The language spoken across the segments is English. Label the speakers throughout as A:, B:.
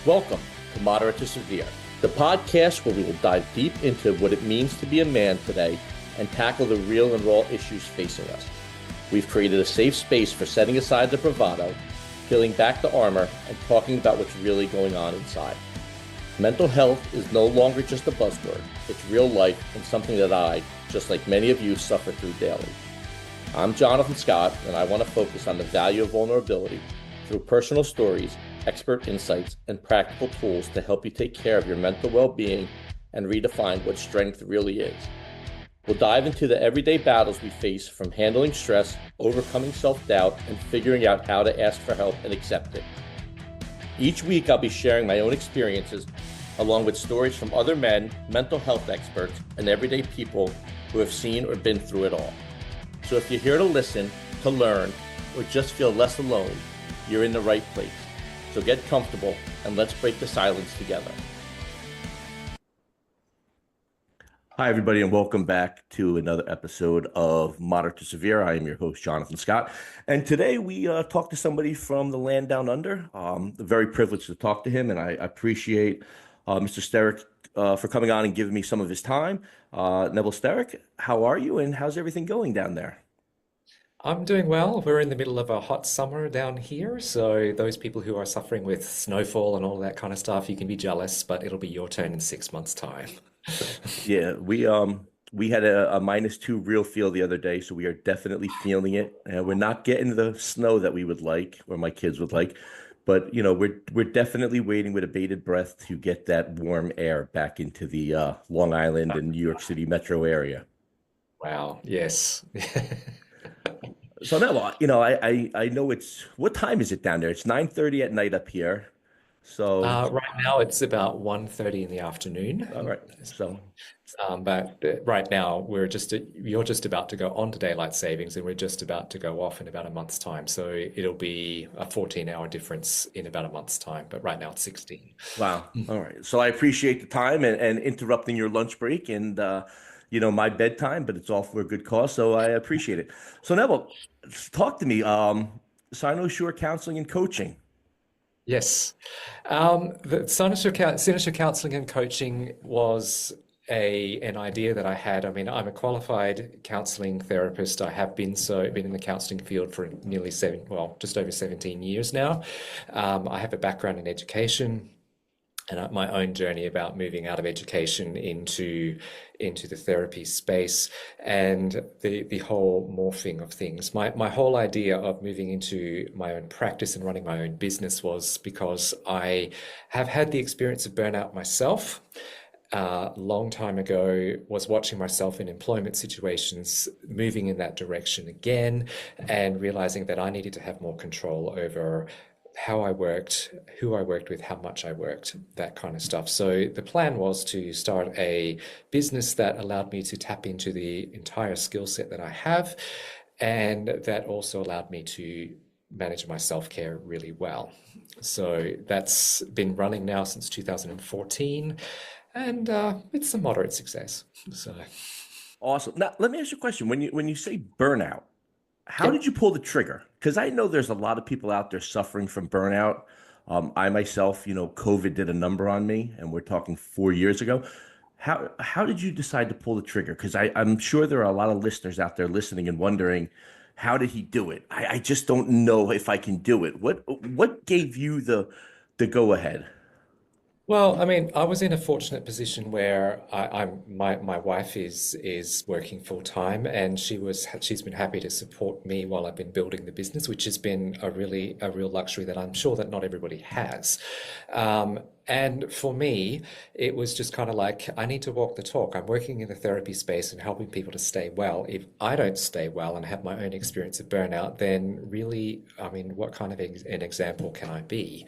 A: Welcome to Moderate to Severe, the podcast where we will dive deep into what it means to be a man today and tackle the real and raw issues facing us. We've created a safe space for setting aside the bravado, peeling back the armor, and talking about what's really going on inside. Mental health is no longer just a buzzword. It's real life and something that I, just like many of you, suffer through daily. I'm Jonathan Scott, and I want to focus on the value of vulnerability through personal stories, expert insights, and practical tools to help you take care of your mental well-being and redefine what strength really is. We'll dive into the everyday battles we face, from handling stress, overcoming self-doubt, and figuring out how to ask for help and accept it. Each week, I'll be sharing my own experiences along with stories from other men, mental health experts, and everyday people who have seen or been through it all. So if you're here to listen, to learn, or just feel less alone, you're in the right place. So get comfortable and let's break the silence together. Hi, everybody, and welcome back to another episode of Moderate to Severe. I am your host, Jonathan Scott. And today we talk to somebody from the land down under. Very privileged to talk to him, and I appreciate Mr. Starick for coming on and giving me some of his time. Neville Starick, how are you, and how's everything going down there?
B: I'm doing well. We're in the middle of a hot summer down here, so those people who are suffering with snowfall and all that kind of stuff, you can be jealous, but it'll be your turn in 6 months' time.
A: Yeah, we had a -2 real feel the other day, so we are definitely feeling it. We're not getting the snow that we would like, or my kids would like, but we're definitely waiting with a bated breath to get that warm air back into the Long Island and New York City metro area.
B: Wow, yes.
A: So now, I know it's, what time is it down there? It's 9:30 at night up here. So,
B: Right now it's about 1:30 in the
A: all
B: afternoon.
A: right. So,
B: But right now you're just about to go on to daylight savings, and we're just about to go off in about a month's time. So it'll be a 14-hour difference in about a month's time. But right now it's 16.
A: wow. All right. So I appreciate the time and interrupting your lunch break and, my bedtime, but it's all for a good cause. So I appreciate it. So Neville, talk to me. Sino Shore Counseling and Coaching.
B: Yes. The signature counseling and coaching was an idea that I had. I mean, I'm a qualified counseling therapist. I have been in the counseling field for nearly just over 17 years now. I have a background in education and my own journey about moving out of education into the therapy space and the whole morphing of things. My whole idea of moving into my own practice and running my own business was because I have had the experience of burnout myself. Long time ago, was watching myself in employment situations moving in that direction again, and realizing that I needed to have more control over how I worked, who I worked with, how much I worked, that kind of stuff. So the plan was to start a business that allowed me to tap into the entire skill set that I have, and that also allowed me to manage my self-care really well. So that's been running now since 2014, and it's a moderate success. So,
A: Awesome. Now, let me ask you a question. When you say burnout, how
B: yep.
A: did you pull the trigger? Because I know there's a lot of people out there suffering from burnout. I myself, COVID did a number on me, and we're talking 4 years ago. How did you decide to pull the trigger? Because I'm sure there are a lot of listeners out there listening and wondering, how did he do it? I just don't know if I can do it. What gave you the go ahead?
B: Well, I mean, I was in a fortunate position where my wife is working full time, and she's been happy to support me while I've been building the business, which has been a real luxury that I'm sure that not everybody has. And for me, it was just kind of like, I need to walk the talk. I'm working in the therapy space and helping people to stay well. If I don't stay well and have my own experience of burnout, then really, I mean, what kind of an example can I be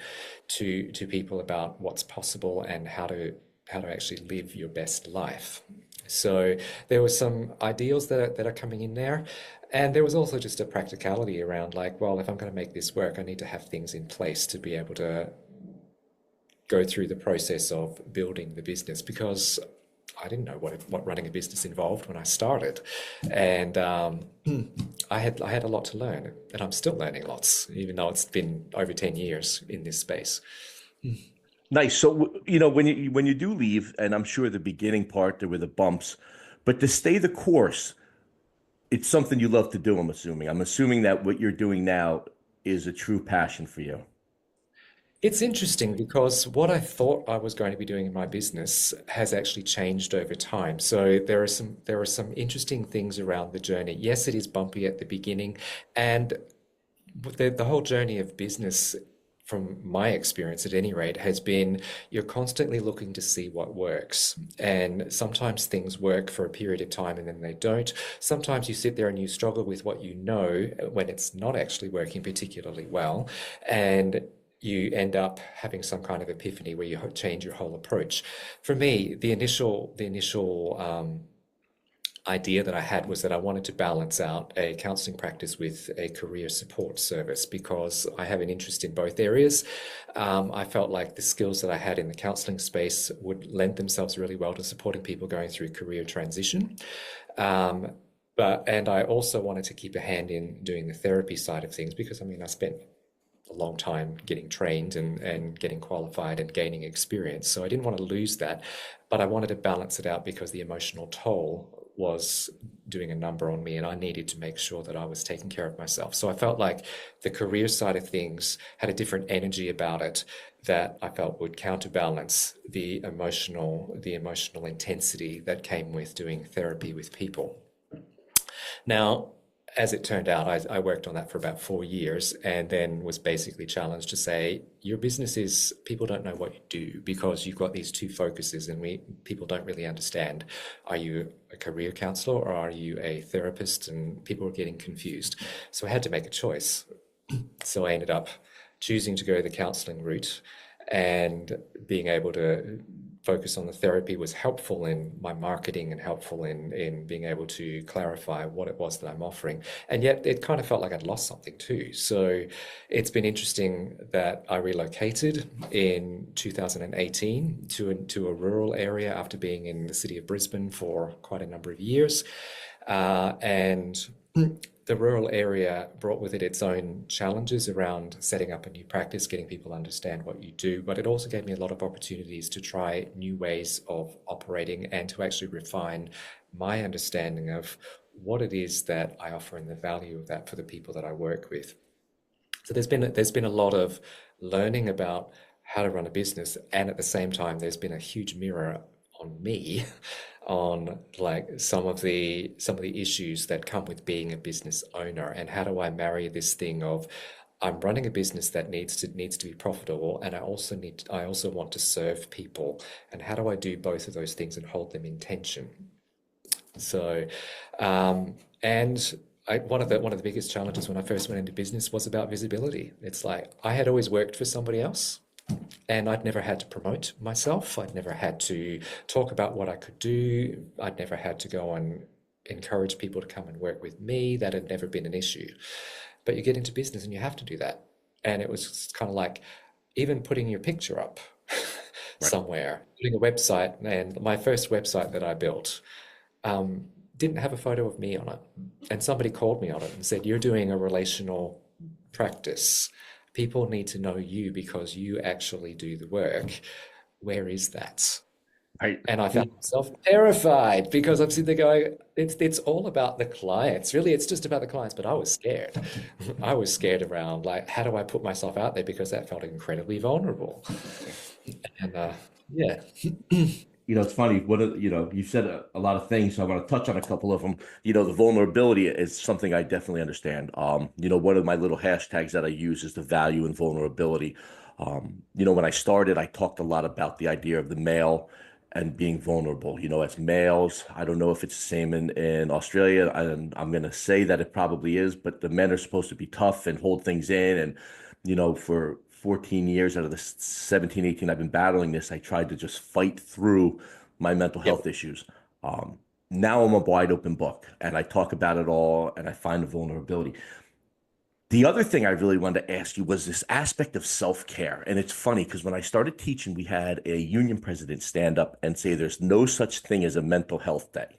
B: to people about what's possible and how to actually live your best life? So there were some ideals that are coming in there. And there was also just a practicality around, like, well, if I'm going to make this work, I need to have things in place to be able to go through the process of building the business, because I didn't know what running a business involved when I started, and I had a lot to learn, and I'm still learning lots, even though it's been over 10 years in this space.
A: Nice. So, you know, when you do leave, and I'm sure the beginning part there were the bumps, but to stay the course, it's something you love to do, I'm assuming. I'm assuming that what you're doing now is a true passion for you.
B: It's interesting because what I thought I was going to be doing in my business has actually changed over time. So there are some interesting things around the journey. Yes, it is bumpy at the beginning, and the whole journey of business, from my experience at any rate, has been you're constantly looking to see what works. And sometimes things work for a period of time and then they don't. Sometimes you sit there and you struggle with what you know when it's not actually working particularly well. And you end up having some kind of epiphany where you change your whole approach. For me, the initial idea that I had was that I wanted to balance out a counseling practice with a career support service because I have an interest in both areas. I felt like the skills that I had in the counseling space would lend themselves really well to supporting people going through career transition. Um, and I also wanted to keep a hand in doing the therapy side of things because I mean, I spent a long time getting trained and getting qualified and gaining experience. So I didn't want to lose that, but I wanted to balance it out because the emotional toll was doing a number on me and I needed to make sure that I was taking care of myself. So I felt like the career side of things had a different energy about it that I felt would counterbalance the emotional intensity that came with doing therapy with people. Now, as it turned out, I worked on that for about 4 years and then was basically challenged to say, your business is people don't know what you do because you've got these two focuses and people don't really understand. Are you a career counselor or are you a therapist? And people were getting confused. So I had to make a choice. So I ended up choosing to go the counseling route and being able to focus on the therapy was helpful in my marketing and helpful in being able to clarify what it was that I'm offering. And yet it kind of felt like I'd lost something too. So it's been interesting that I relocated in 2018 to a rural area after being in the city of Brisbane for quite a number of years. And the rural area brought with it its own challenges around setting up a new practice, getting people to understand what you do, but it also gave me a lot of opportunities to try new ways of operating and to actually refine my understanding of what it is that I offer and the value of that for the people that I work with. So there's been a lot of learning about how to run a business, and at the same time, there's been a huge mirror on me on like some of the issues that come with being a business owner, and how do I marry this thing of I'm running a business that needs to be profitable, and I also want to serve people, and how do I do both of those things and hold them in tension? So, and one of the biggest challenges when I first went into business was about visibility. It's like I had always worked for somebody else, and I'd never had to promote myself. I'd never had to talk about what I could do. I'd never had to go and encourage people to come and work with me. That had never been an issue. But you get into business and you have to do that. And it was kind of like even putting your picture up
A: Right.
B: somewhere, putting a website. And my first website that I built didn't have a photo of me on it. And somebody called me on it and said, you're doing a relational practice. People need to know you because you actually do the work. Where is that?
A: Right.
B: And I found myself terrified because I'm sitting there going, it's all about the clients. Really, it's just about the clients. But I was scared. I was scared around like, how do I put myself out there? Because that felt incredibly vulnerable. And yeah,
A: You know, it's funny. You said a lot of things, so I want to touch on a couple of them. You know, the vulnerability is something I definitely understand. One of my little hashtags that I use is the value in vulnerability. When I started, I talked a lot about the idea of the male and being vulnerable. You know, as males, I don't know if it's the same in Australia, and I'm going to say that it probably is, but the men are supposed to be tough and hold things in. And, for 14 years out of the 17, 18 I've been battling this, I tried to just fight through my mental
B: yep.
A: health issues. Um, Now I'm a wide open book and I talk about it all and I find the vulnerability. The other thing I really wanted to ask you was this aspect of self-care. And it's funny because when I started teaching, we had a union president stand up and say there's no such thing as a mental health day.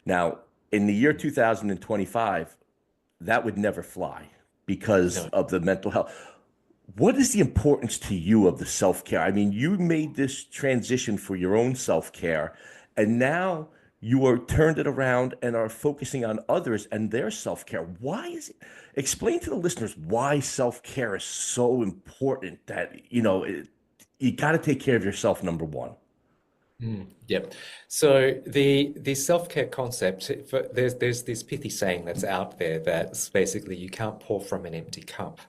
A: Now, in the year 2025, that would never fly because
B: No.
A: of the mental health.
C: What is the importance to you of the self-care? I mean, you made this transition for your own self-care, and now you are turned it around and are focusing on others and their self-care. Why is it? Explain to the listeners why self-care is so important that, you got to take care of yourself, number one.
B: Yep. So the self-care concept, there's this pithy saying that's out there that's basically you can't pour from an empty cup.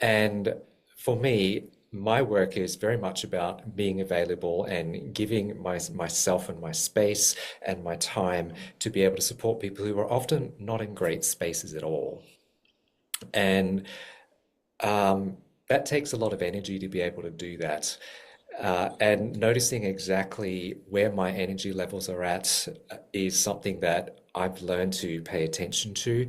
B: And for me, my work is very much about being available and giving myself and my space and my time to be able to support people who are often not in great spaces at all. And that takes a lot of energy to be able to do that. And noticing exactly where my energy levels are at is something that I've learned to pay attention to.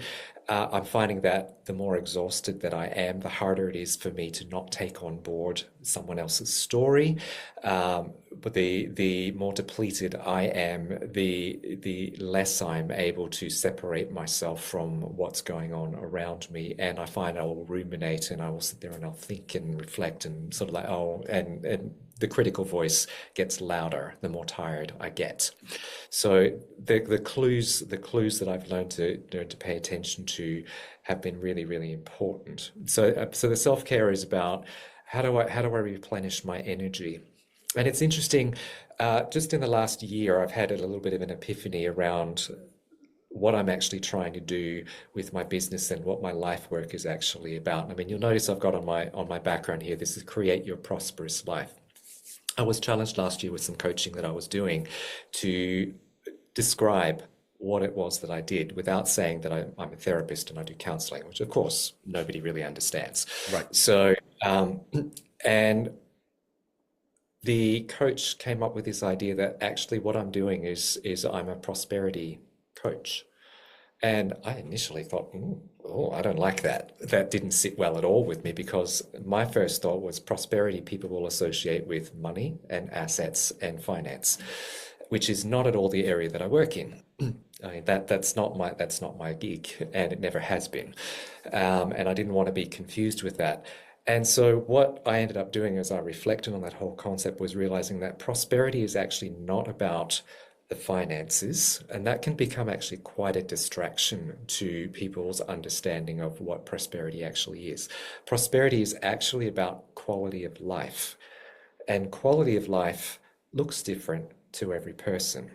B: I'm finding that the more exhausted that I am, the harder it is for me to not take on board someone else's story. But the more depleted I am, the less I'm able to separate myself from what's going on around me. And I find I will ruminate and I will sit there and I'll think and reflect and sort of like, oh, and the critical voice gets louder the more tired I get. So the clues that I've learned to pay attention to have been really, really important. So the self-care is about how do I replenish my energy? And it's interesting, just in the last year, I've had a little bit of an epiphany around what I'm actually trying to do with my business and what my life work is actually about. I mean, you'll notice I've got on my background here, this is create your prosperous life. I was challenged last year with some coaching that I was doing to describe what it was that I did without saying that I'm a therapist and I do counselling, which of course nobody really understands.
C: Right.
B: So, and the coach came up with this idea that actually what I'm doing is I'm a prosperity coach. And I initially thought, oh, I don't like that. That didn't sit well at all with me because my first thought was prosperity people will associate with money and assets and finance, which is not at all the area that I work in. I mean, that's not my gig, and it never has been. And I didn't want to be confused with that. And so what I ended up doing as I reflected on that whole concept was realizing that prosperity is actually not about the finances, and that can become actually quite a distraction to people's understanding of what prosperity actually is. Prosperity is actually about quality of life, and quality of life looks different to every person.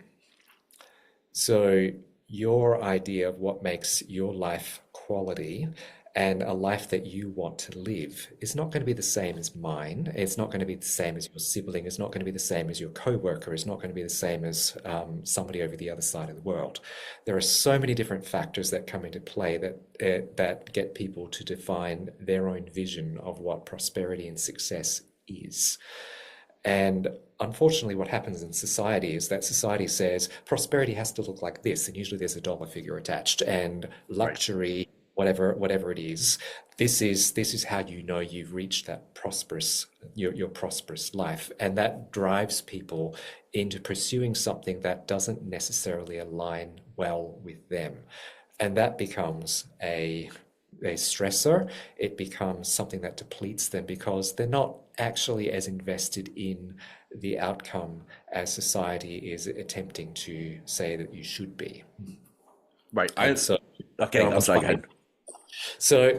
B: So your idea of what makes your life quality and a life that you want to live is not going to be the same as mine. It's not going to be the same as your sibling. It's not going to be the same as your co-worker. It's not going to be the same as somebody over the other side of the world. There are so many different factors that come into play that get people to define their own vision of what prosperity and success is. And unfortunately, what happens in society is that society says prosperity has to look like this, and usually there's a dollar figure attached, and luxury, whatever it is. This is how you know you've reached that your prosperous life, and that drives people into pursuing something that doesn't necessarily align well with them, and that becomes a stressor. It becomes something that depletes them because they're not actually as invested in the outcome as society is attempting to say that you should be.
C: Right.
B: And so
C: Okay, I'm sorry, go ahead.
B: So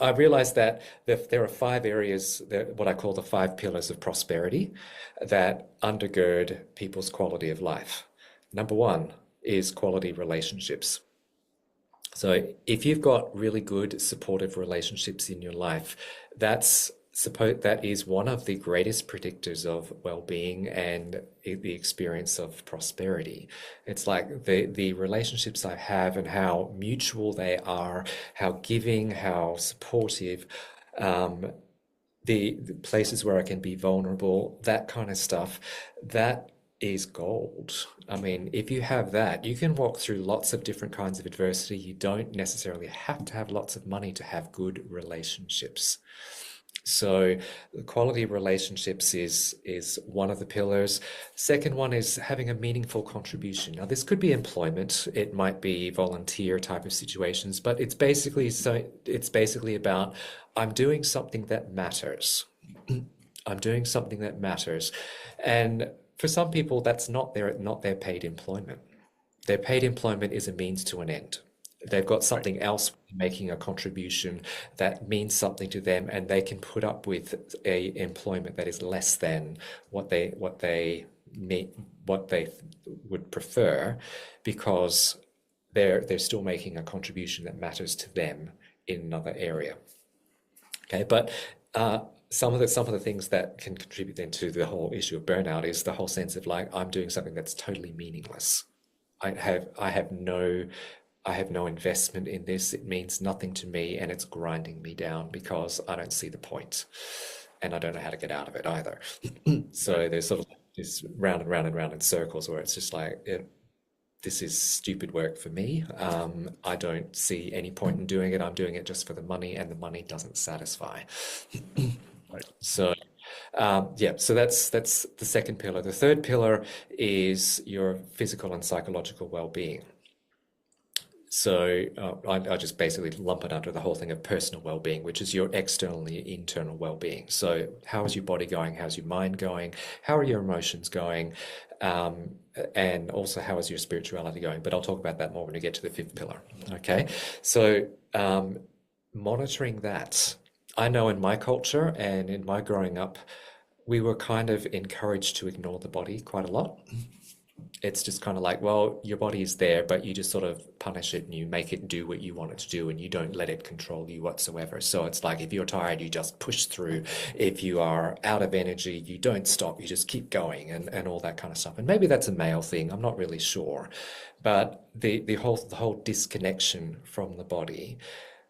B: I realized that there are 5 areas, what I call the 5 pillars of prosperity, that undergird people's quality of life. Number 1 is quality relationships. So if you've got really good supportive relationships in your life, that is one of the greatest predictors of well-being and the experience of prosperity. It's like the relationships I have and how mutual they are, how giving, how supportive, the places where I can be vulnerable, that kind of stuff, that is gold. I mean, if you have that, you can walk through lots of different kinds of adversity. You don't necessarily have to have lots of money to have good relationships. So quality relationships is one of the pillars. Second one is having a meaningful contribution. Now, this could be employment, it might be volunteer type of situations, but it's basically about I'm doing something that matters. I'm doing something that matters. And for some people, that's not their paid employment. Their paid employment is a means to an end. They've got something else making a contribution that means something to them, and they can put up with a employment that is less than what they would prefer, because they're still making a contribution that matters to them in another area. Okay, but some of the things that can contribute then to the whole issue of burnout is the whole sense of like, I'm doing something that's totally meaningless. I have no investment in this. It means nothing to me, and it's grinding me down because I don't see the point, and I don't know how to get out of it either. So there's sort of this round and round and round in circles where it's just like, this is stupid work for me. I don't see any point in doing it. I'm doing it just for the money, and the money doesn't satisfy.
C: Right.
B: So so that's the second pillar. The third pillar is your physical and psychological well-being. So I just basically lump it under the whole thing of personal well-being, which is your external and your internal well-being. So how is your body going? How's your mind going? How are your emotions going? And also, how is your spirituality going? But I'll talk about that more when we get to the fifth pillar. Okay, so monitoring that. I know in my culture and in my growing up, we were kind of encouraged to ignore the body quite a lot. It's just kind of like, well, your body is there, but you just sort of punish it and you make it do what you want it to do, and you don't let it control you whatsoever. So it's like, if you're tired, you just push through. If you are out of energy, you don't stop, you just keep going, and all that kind of stuff. And maybe that's a male thing, I'm not really sure. But the whole disconnection from the body,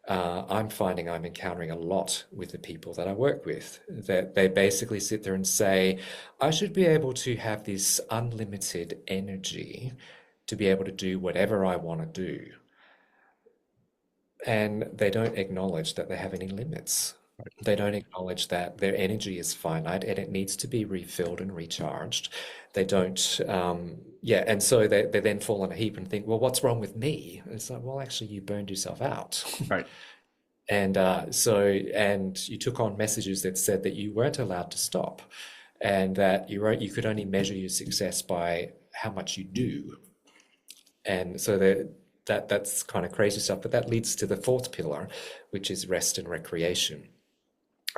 B: I'm finding I'm encountering a lot with the people that I work with, that they basically sit there and say, I should be able to have this unlimited energy to be able to do whatever I want to do. And they don't acknowledge that they have any limits. They don't acknowledge that their energy is finite and it needs to be refilled and recharged. They don't, and so they then fall in a heap and think, well, what's wrong with me? And it's like, well, actually, you burned yourself out.
C: Right.
B: And and you took on messages that said that you weren't allowed to stop, and that you could only measure your success by how much you do. And so that's kind of crazy stuff. But that leads to the fourth pillar, which is rest and recreation,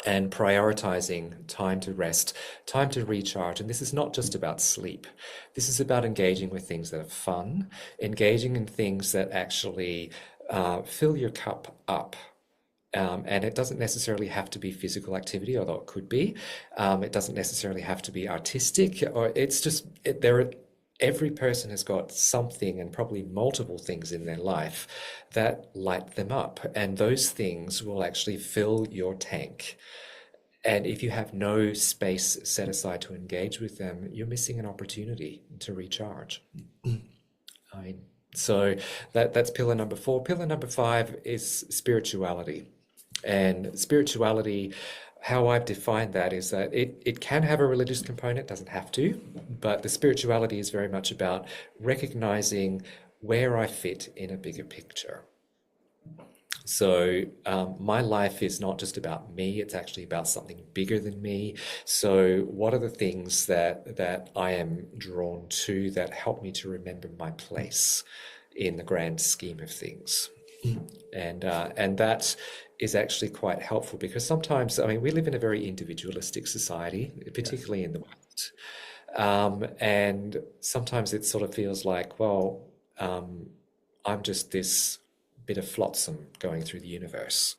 B: and prioritizing time to rest, time to recharge. And this is not just about sleep. This is about engaging with things that are fun, engaging in things that actually fill your cup up. And it doesn't necessarily have to be physical activity, although it could be. It doesn't necessarily have to be artistic, or it's just every person has got something, and probably multiple things in their life, that light them up, and those things will actually fill your tank. And if you have no space set aside to engage with them, you're missing an opportunity to recharge. So that's pillar number 4. Pillar number 5 is spirituality. And spirituality, how I've defined that is that it can have a religious component, doesn't have to, but the spirituality is very much about recognizing where I fit in a bigger picture. So my life is not just about me, it's actually about something bigger than me. So what are the things that I am drawn to that help me to remember my place in the grand scheme of things? And that is actually quite helpful, because sometimes, I mean, we live in a very individualistic society, particularly in the West. And sometimes it sort of feels like, well, I'm just this bit of flotsam going through the universe,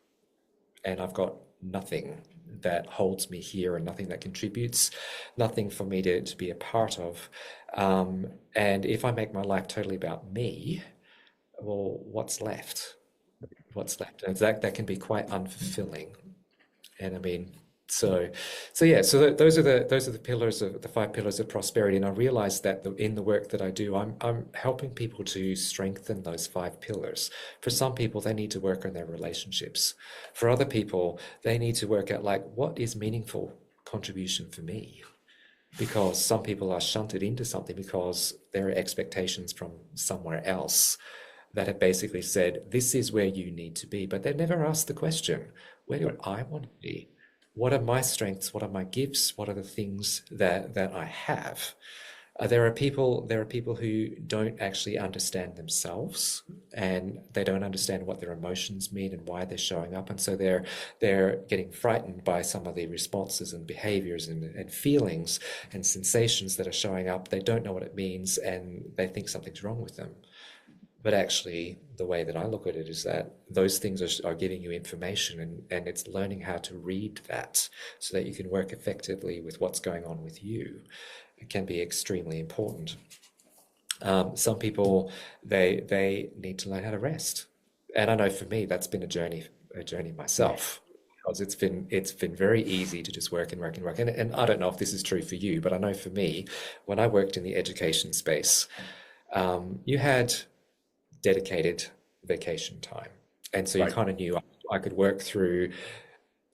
B: and I've got nothing that holds me here, and nothing that contributes, nothing for me to be a part of. And if I make my life totally about me, well, what's left? And that can be quite unfulfilling. And I mean, So, those are the pillars of the 5 pillars of prosperity, and I realize that in the work that I do, I'm helping people to strengthen those 5 pillars. For some people, they need to work on their relationships. For other people, they need to work out like what is meaningful contribution for me, because some people are shunted into something because there are expectations from somewhere else that have basically said this is where you need to be, but they've never asked the question, where do I want to be? What are my strengths? What are my gifts? What are the things that I have? There are people who don't actually understand themselves, and they don't understand what their emotions mean and why they're showing up, and so they're getting frightened by some of the responses and behaviors and feelings and sensations that are showing up. They don't know what it means, and they think something's wrong with them. But actually, the way that I look at it is that those things are giving you information, and it's learning how to read that so that you can work effectively with what's going on with you. It can be extremely important. Some people, they need to learn how to rest. And I know for me, that's been a journey myself. Because it's been very easy to just work and work and work. And I don't know if this is true for you, but I know for me, when I worked in the education space, you had dedicated vacation time, and so you
C: Right.
B: kind of knew I could work through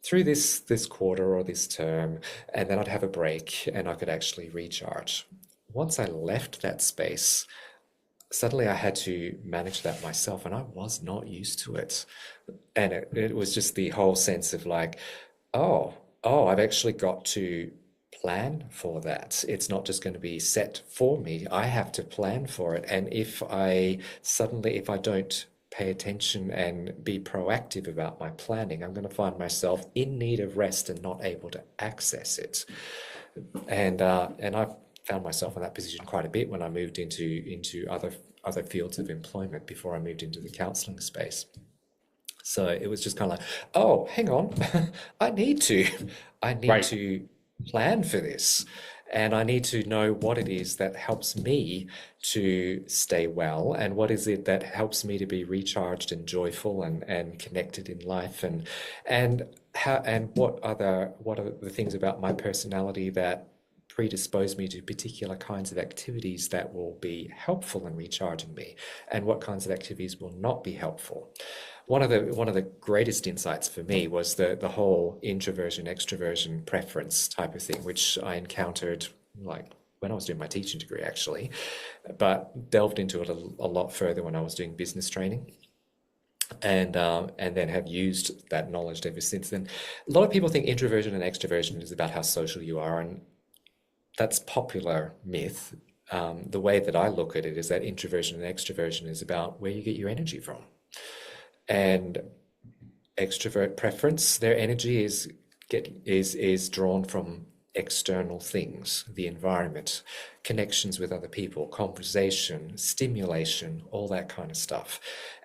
B: this quarter or this term, and then I'd have a break and I could actually recharge. Once I left that space, suddenly I had to manage that myself, and I was not used to it. And it was just the whole sense of like, I've actually got to plan for that. It's not just going to be set for me. I have to plan for it. And if I don't pay attention and be proactive about my planning, I'm going to find myself in need of rest and not able to access it. And I've found myself in that position quite a bit when I moved into other fields of employment before I moved into the counselling space. So it was just kind of like, oh, hang on, I need to
C: Right.
B: plan for this. And I need to know what it is that helps me to stay well, and what is it that helps me to be recharged and joyful and connected in life, and what are the things about my personality that predispose me to particular kinds of activities that will be helpful in recharging me, and what kinds of activities will not be helpful. One of the greatest insights for me was the whole introversion extroversion preference type of thing, which I encountered like when I was doing my teaching degree actually, but delved into it a lot further when I was doing business training, and then have used that knowledge ever since then. A lot of people think introversion and extroversion is about how social you are, and that's popular myth. The way that I look at it is that introversion and extroversion is about where you get your energy from. And extrovert preference, their energy is drawn from external things, the environment, connections with other people, conversation, stimulation, all that kind of stuff.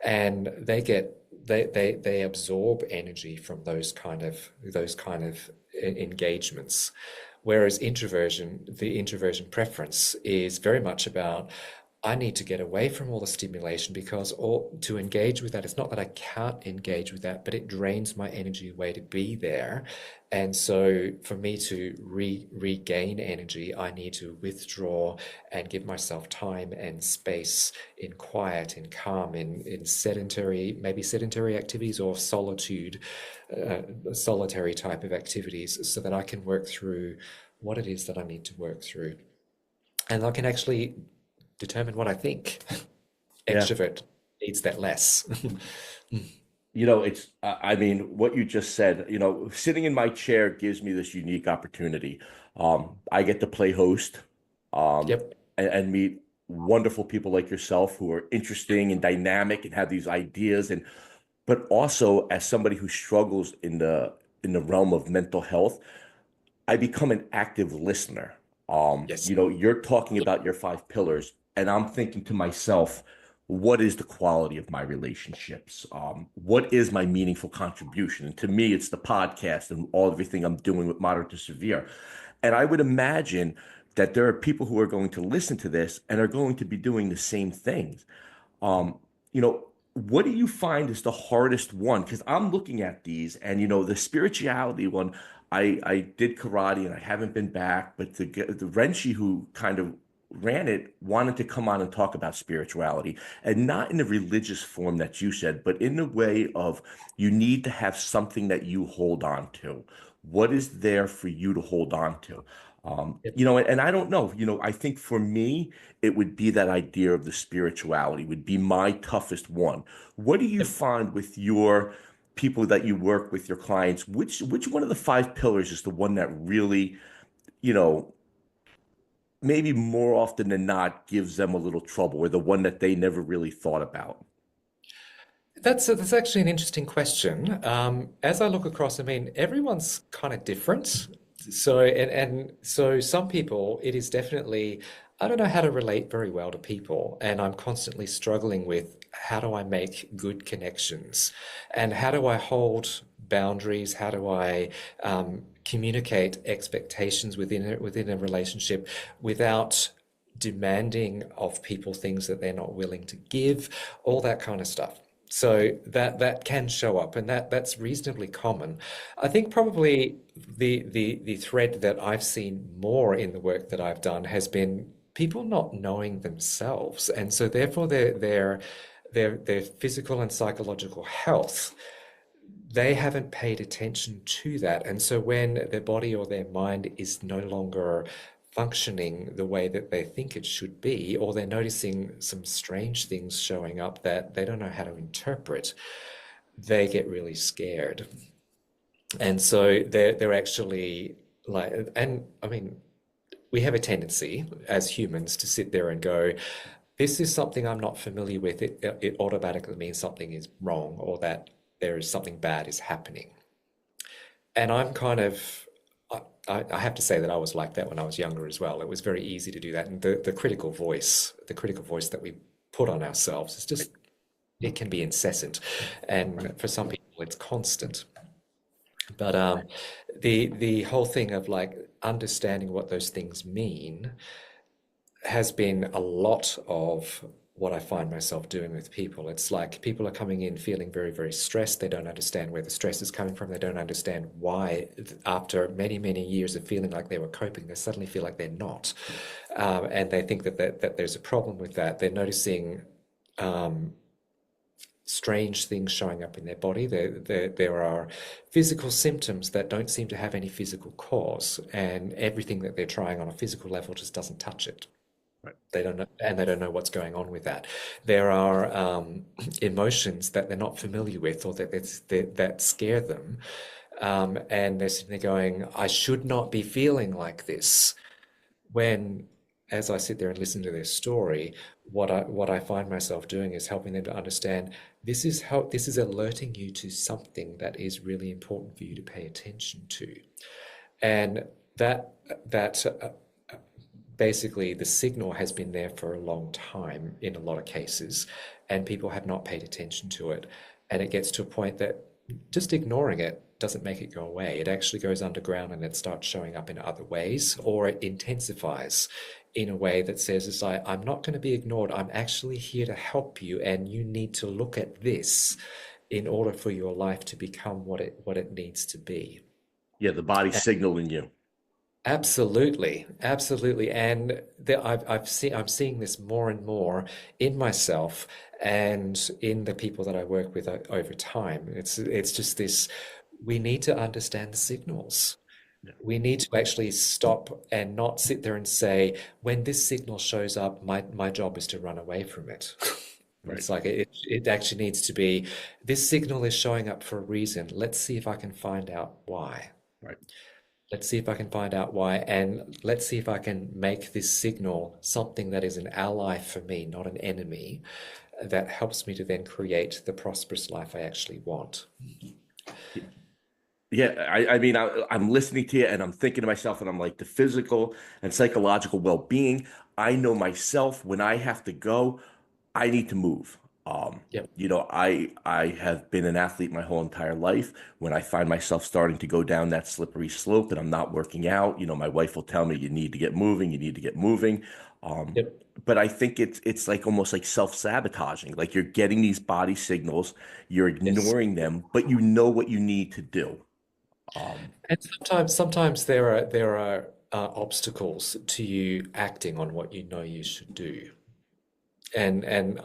B: And they absorb energy from those kind of engagements. Whereas the introversion preference is very much about, I need to get away from all the stimulation, because to engage with that, it's not that I can't engage with that, but it drains my energy away to be there. And so for me to regain energy, I need to withdraw and give myself time and space in quiet, in calm, in sedentary activities, or solitude, solitary type of activities, so that I can work through what it is that I need to work through. And I can actually determine what I think.
C: Yeah.
B: Extrovert needs that less.
C: I mean, what you just said, sitting in my chair gives me this unique opportunity. I get to play host,
B: Yep.
C: and meet wonderful people like yourself who are interesting and dynamic and have these ideas, but also as somebody who struggles in the realm of mental health, I become an active listener.
B: Yes.
C: You're talking about your 5 pillars, and I'm thinking to myself, what is the quality of my relationships? What is my meaningful contribution? And to me, it's the podcast and everything I'm doing with moderate to severe. And I would imagine that there are people who are going to listen to this and are going to be doing the same things. Um, what do you find is the hardest one? Because I'm looking at these, and the spirituality one, I did karate and I haven't been back, but the Renshi who kind of ran it wanted to come on and talk about spirituality, and not in the religious form that you said, but in the way of you need to have something that you hold on to. What is there for you to hold on to?
B: Yep.
C: You know, and I don't know, I think for me, it would be that idea of the spirituality would be my toughest one. What do you
B: Yep.
C: find with your people that you work with, your clients? Which one of the five pillars is the one that really, you know, maybe more often than not gives them a little trouble, or the one that they never really thought about?
B: That's actually an interesting question. As I look across, I mean, everyone's kind of different. So some people, it is definitely, I don't know how to relate very well to people, and I'm constantly struggling with how do I make good connections, and how do I hold boundaries? How do I communicate expectations within a relationship without demanding of people things that they're not willing to give, all that kind of stuff. So that can show up, and that's reasonably common. I think probably the thread that I've seen more in the work that I've done has been people not knowing themselves, and so therefore their physical and psychological health, they haven't paid attention to that. And so when their body or their mind is no longer functioning the way that they think it should be, or they're noticing some strange things showing up that they don't know how to interpret, they get really scared. And so they're actually like, and I mean, we have a tendency as humans to sit there and go, this is something I'm not familiar with. It automatically means something is wrong or that there is something bad is happening. And I'm kind of, I have to say that I was like that when I was younger as well. It was very easy to do that. And the critical voice that we put on ourselves is just, it can be incessant. And for some people, it's constant. But the whole thing of like understanding what those things mean has been a lot of what I find myself doing with people. It's like people are coming in feeling very, very stressed. They don't understand where the stress is coming from. They don't understand why, after many, many years of feeling like they were coping, they suddenly feel like they're not. And they think that there's a problem with that. They're noticing strange things showing up in their body. There are physical symptoms that don't seem to have any physical cause, and everything that they're trying on a physical level just doesn't touch it.
C: Right.
B: They don't know, and they don't know what's going on with that. There are emotions that they're not familiar with, or that scare them, and they're sitting there going, "I should not be feeling like this." When, as I sit there and listen to their story, what I find myself doing is helping them to understand this is alerting you to something that is really important for you to pay attention to, and that basically the signal has been there for a long time in a lot of cases, and people have not paid attention to it. And it gets to a point that just ignoring it doesn't make it go away. It actually goes underground and it starts showing up in other ways, or it intensifies in a way that says, it's like, I'm not going to be ignored. I'm actually here to help you, and you need to look at this in order for your life to become what it needs to be.
C: Yeah, the body signaling you.
B: Absolutely, absolutely, and I'm seeing this more and more in myself and in the people that I work with over time. It's just this. We need to understand the signals.
C: Yeah.
B: We need to actually stop and not sit there and say, when this signal shows up, my job is to run away from it.
C: Right.
B: It's like it actually needs to be, this signal is showing up for a reason. Let's see if I can find out why.
C: Right.
B: Let's see if I can find out why, and let's see if I can make this signal something that is an ally for me, not an enemy, that helps me to then create the prosperous life I actually want.
C: Yeah, I mean, I'm listening to you and I'm thinking to myself, and I'm like, the physical and psychological well-being. I know myself when I have to go, I need to move.
B: Yep.
C: I have been an athlete my whole entire life. When I find myself starting to go down that slippery slope and I'm not working out, my wife will tell me, you need to get moving, you need to get moving. Um,
B: Yep.
C: but I think it's like almost like self-sabotaging. Like you're getting these body signals, you're
B: Yes.
C: ignoring them, but you know what you need to do.
B: And sometimes there are obstacles to you acting on what you know you should do. And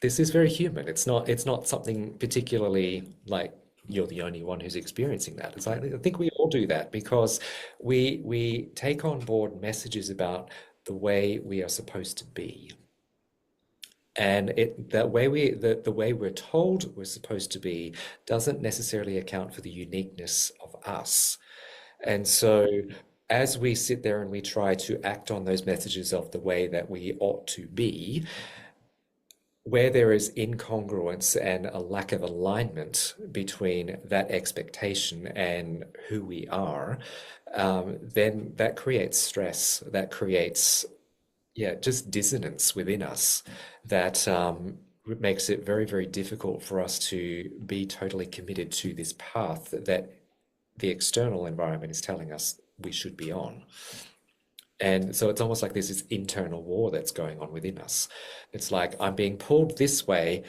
B: this is very human. It's not something particularly like you're the only one who's experiencing that. It's like I think we all do that because we take on board messages about the way we are supposed to be. And the way we're told we're supposed to be doesn't necessarily account for the uniqueness of us. And so as we sit there and we try to act on those messages of the way that we ought to be, where there is incongruence and a lack of alignment between that expectation and who we are, then that creates stress, that creates, yeah, just dissonance within us that makes it very, very difficult for us to be totally committed to this path that the external environment is telling us we should be on. And so it's almost like there's this internal war that's going on within us. It's like I'm being pulled this way,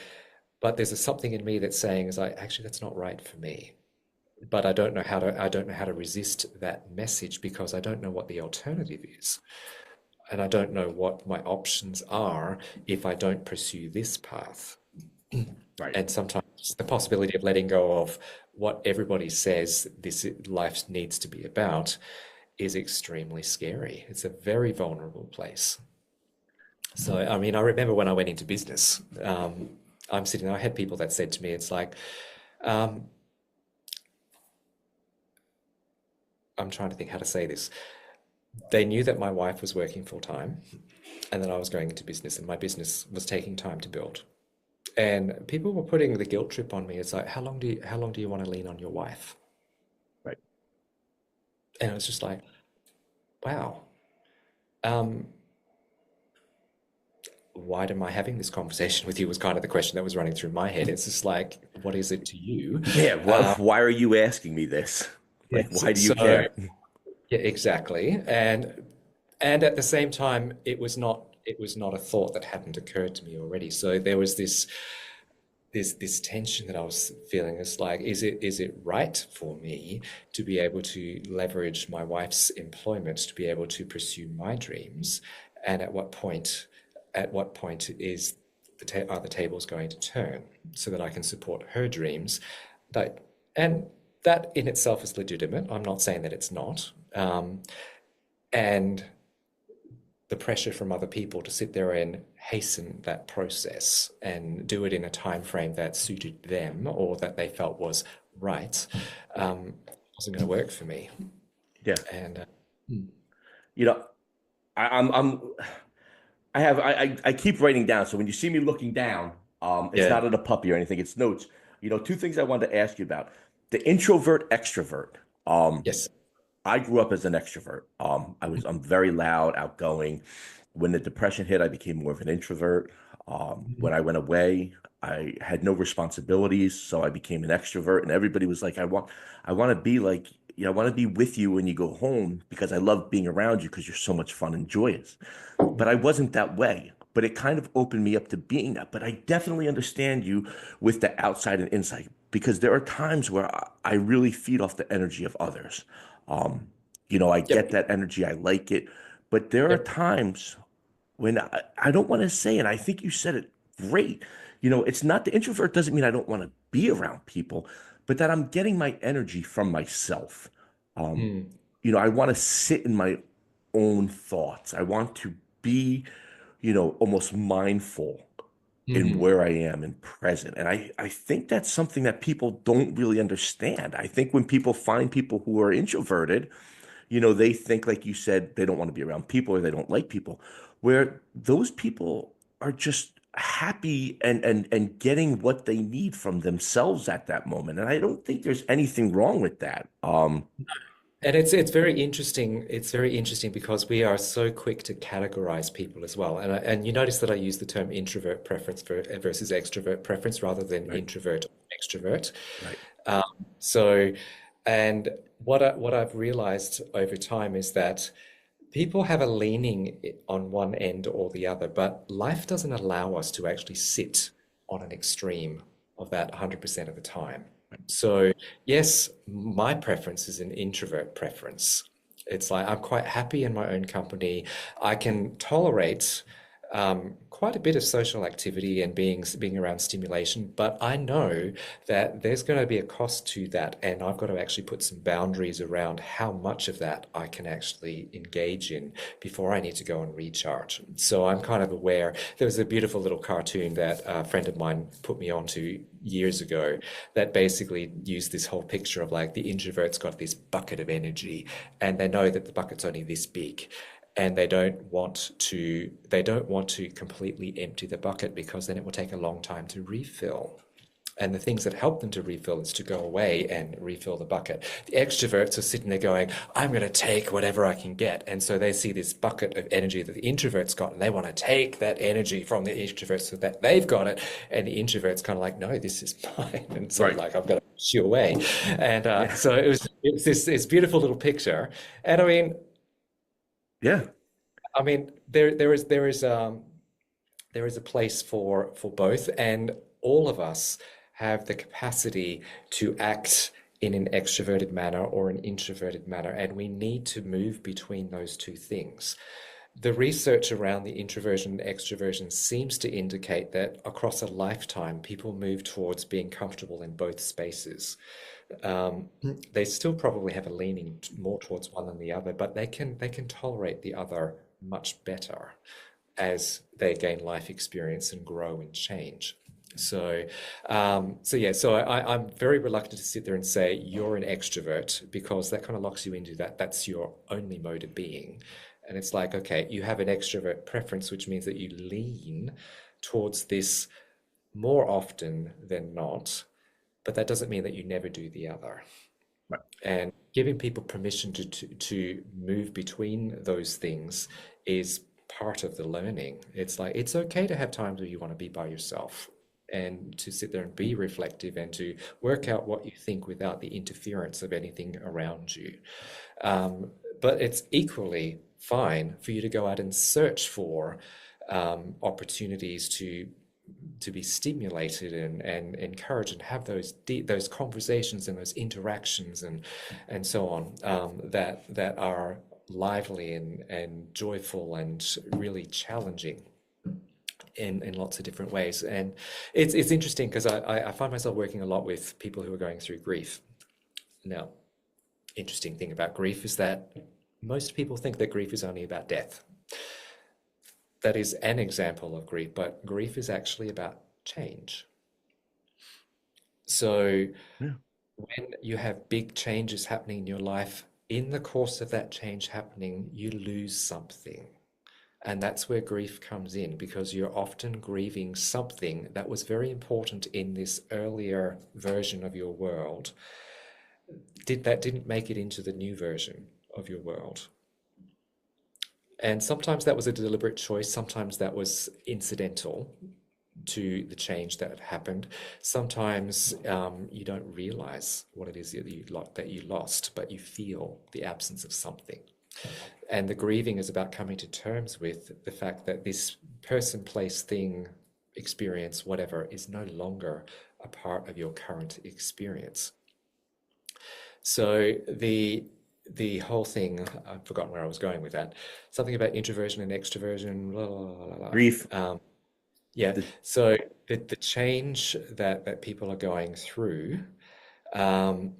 B: but there's something in me that's saying, is like, actually, that's not right for me. But I don't know how to resist that message because I don't know what the alternative is. And I don't know what my options are if I don't pursue this path.
C: Right.
B: And sometimes the possibility of letting go of what everybody says this life needs to be about is extremely scary. It's a very vulnerable place. So, I mean, I remember when I went into business, I'm sitting there, I had people that said to me, it's like, I'm trying to think how to say this. They knew that my wife was working full time and that I was going into business and my business was taking time to build. And people were putting the guilt trip on me. It's like, how long do you want to lean on your wife?
C: Right.
B: And it was just like, wow. Um, why am I having this conversation with you was kind of the question that was running through my head. It's just like, what is it to you?
C: Yeah. Well, why are you asking me this? Like,
B: Yes.
C: why do you
B: So,
C: care?
B: yeah, exactly. And at the same time, it was not a thought that hadn't occurred to me already. So there was this tension that I was feeling. It's like, is it right for me to be able to leverage my wife's employment to be able to pursue my dreams? And at what point is are the tables going to turn so that I can support her dreams? And that in itself is legitimate. I'm not saying that it's not. And the pressure from other people to sit there and hasten that process and do it in a time frame that suited them or that they felt was right, wasn't going to work for me.
C: Yeah.
B: And
C: You know, I, I'm I keep writing down. So when you see me looking down, it's
B: yeah,
C: not at a puppy or anything. It's notes. Two things I wanted to ask you about: the introvert extrovert.
B: yes,
C: I grew up as an extrovert. I'm very loud, outgoing. When the depression hit, I became more of an introvert. When I went away, I had no responsibilities, so I became an extrovert. And everybody was like, I want to be like, I want to be with you when you go home because I love being around you because you're so much fun and joyous. But I wasn't that way. But it kind of opened me up to being that. But I definitely understand you with the outside and inside because there are times where I really feed off the energy of others. Um, I
B: yep,
C: get that energy, I like it. But there are
B: yep,
C: times when I don't want to say it. I think you said it great. It's not the introvert doesn't mean I don't want to be around people, but that I'm getting my energy from myself. Um,
B: mm,
C: I want to sit in my own thoughts. I want to be, almost mindful in
B: mhm,
C: where I am and present. And I think that's something that people don't really understand. I think when people find people who are introverted, they think, like you said, they don't want to be around people or they don't like people, where those people are just happy and getting what they need from themselves at that moment. And I don't think there's anything wrong with that.
B: And it's very interesting. It's very interesting because we are so quick to categorize people as well. And you notice that I use the term introvert preference versus extrovert preference rather than
C: Right,
B: introvert or extrovert.
C: right.
B: Um, so, and what I've realized over time is that people have a leaning on one end or the other, but life doesn't allow us to actually sit on an extreme of that 100% of the time. So, yes, my preference is an introvert preference. It's like I'm quite happy in my own company. I can tolerate quite a bit of social activity and being around stimulation, but I know that there's going to be a cost to that, and I've got to actually put some boundaries around how much of that I can actually engage in before I need to go and recharge. So I'm kind of aware. There was a beautiful little cartoon that a friend of mine put me onto years ago that basically used this whole picture of like the introvert's got this bucket of energy and they know that the bucket's only this big and they don't want to completely empty the bucket because then it will take a long time to refill. And the things that help them to refill is to go away and refill the bucket. The extroverts are sitting there going, I'm going to take whatever I can get. And so they see this bucket of energy that the introverts got, and they want to take that energy from the extroverts so that they've got it. And the introverts kind of like, no, this is mine. And so
C: Right.
B: like, I've got to push you away. And so it's this beautiful little picture. And
C: Yeah.
B: I mean, there is a place for both, and all of us have the capacity to act in an extroverted manner or an introverted manner, and we need to move between those two things. The research around the introversion and extroversion seems to indicate that across a lifetime, people move towards being comfortable in both spaces. Um, they still probably have a leaning more towards one than the other, but they can tolerate the other much better as they gain life experience and grow and change. So I'm very reluctant to sit there and say you're an extrovert because that kind of locks you into that's your only mode of being. And it's like, okay, you have an extrovert preference, which means that you lean towards this more often than not, but that doesn't mean that you never do the other.
C: Right.
B: And giving people permission to move between those things is part of the learning. It's like it's okay to have times where you want to be by yourself and to sit there and be reflective and to work out what you think without the interference of anything around you. But it's equally fine for you to go out and search for opportunities to be stimulated and encouraged and have those conversations and those interactions and so on that are lively and joyful and really challenging in lots of different ways. And it's interesting because I find myself working a lot with people who are going through grief. Now, interesting thing about grief is that most people think that grief is only about death. That is an example of grief, but grief is actually about change. So
C: Yeah.
B: when you have big changes happening in your life, in the course of that change happening, you lose something. And that's where grief comes in because you're often grieving something that was very important in this earlier version of your world. Didn't make it into the new version of your world. And sometimes that was a deliberate choice, sometimes that was incidental to the change that had happened. Sometimes you don't realize what it is that you lost, but you feel the absence of something. And the grieving is about coming to terms with the fact that this person, place, thing, experience, whatever, is no longer a part of your current experience. So the whole thing, I've forgotten where I was going with that. Something about introversion and extroversion, blah, blah, blah,
C: Grief.
B: yeah.
C: The,
B: So the change that people are going through um,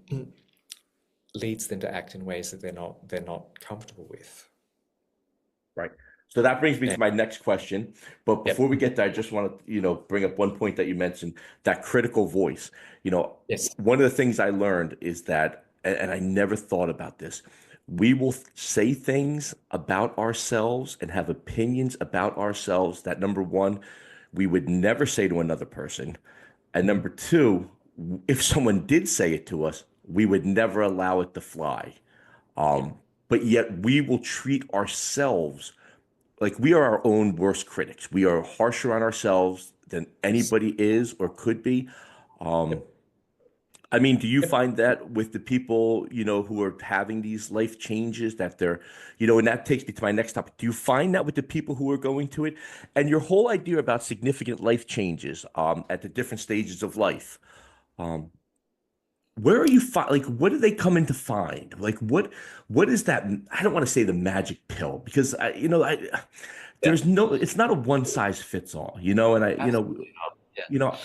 B: leads them to act in ways that they're not comfortable with.
C: right. So that brings me
B: And
C: to my next question. But before
B: yep.
C: we get there, I just want to, bring up one point that you mentioned, that critical voice.
B: Yes.
C: One of the things I learned is that, and I never thought about this, we will say things about ourselves and have opinions about ourselves that, number one, we would never say to another person. And
B: Mhm.
C: number two, if someone did say it to us, we would never allow it to fly.
B: Yeah.
C: But yet we will treat ourselves like we are our own worst critics. We are harsher on ourselves than
B: Yes.
C: anybody is or could be. Um,
B: Yep.
C: I mean, do you
B: Yep.
C: find that with the people, who are having these life changes that they're, and that takes me to my next topic. Do you find that with the people who are going to it and your whole idea about significant life changes at the different stages of life? Um, where are you like what do they come in to find? Like what is that? I don't want to say the magic pill because I
B: Yeah.
C: there's no, it's not a one size fits all, you know, and
B: Absolutely not. Yeah.
C: you know,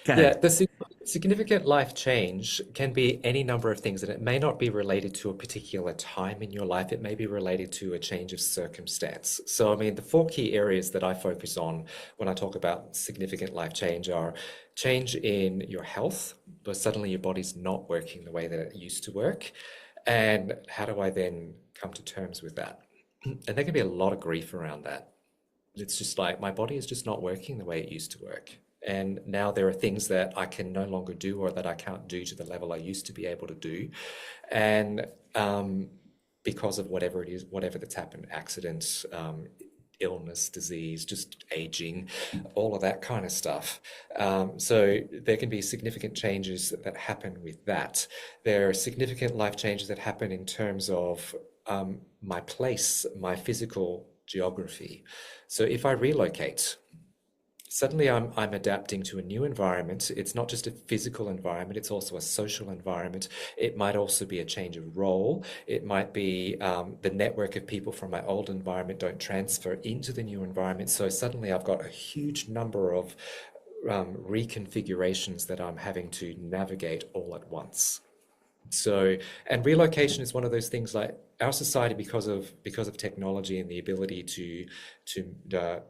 C: go
B: Yeah,
C: ahead.
B: the significant life change can be any number of things, and it may not be related to a particular time in your life. It may be related to a change of circumstance. So, I mean, the four key areas that I focus on when I talk about significant life change are change in your health, but suddenly your body's not working the way that it used to work. And how do I then come to terms with that? And there can be a lot of grief around that. It's just like my body is just not working the way it used to work. And now there are things that I can no longer do or that I can't do to the level I used to be able to do. And because of whatever it is, whatever that's happened, accidents, illness, disease, just aging, all of that kind of stuff. So there can be significant changes that happen with that. There are significant life changes that happen in terms of my place, my physical geography. So if I relocate, suddenly I'm adapting to a new environment. It's not just a physical environment, it's also a social environment. It might also be a change of role. It might be the network of people from my old environment don't transfer into the new environment. So suddenly I've got a huge number of reconfigurations that I'm having to navigate all at once. So, and relocation is one of those things like our society, because of technology and the ability to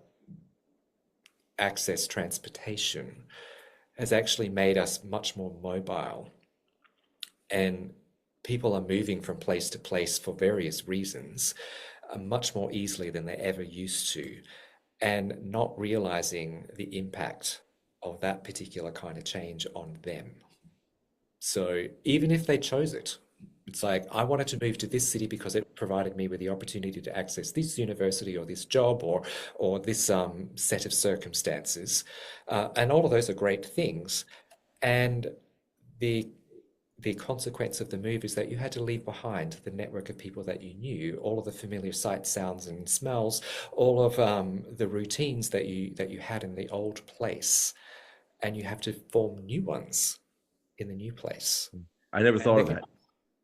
B: access transportation, has actually made us much more mobile, and people are moving from place to place for various reasons much more easily than they ever used to, and not realizing the impact of that particular kind of change on them. So even if they chose it, it's like, I wanted to move to this city because it provided me with the opportunity to access this university or this job or this set of circumstances. And all of those are great things. And the the consequence of the move is that you had to leave behind the network of people that you knew, all of the familiar sights, sounds, and smells, all of the routines that you had in the old place, and you have to form new ones in the new place.
C: I never
B: And
C: thought
B: there
C: of
B: can,
C: that.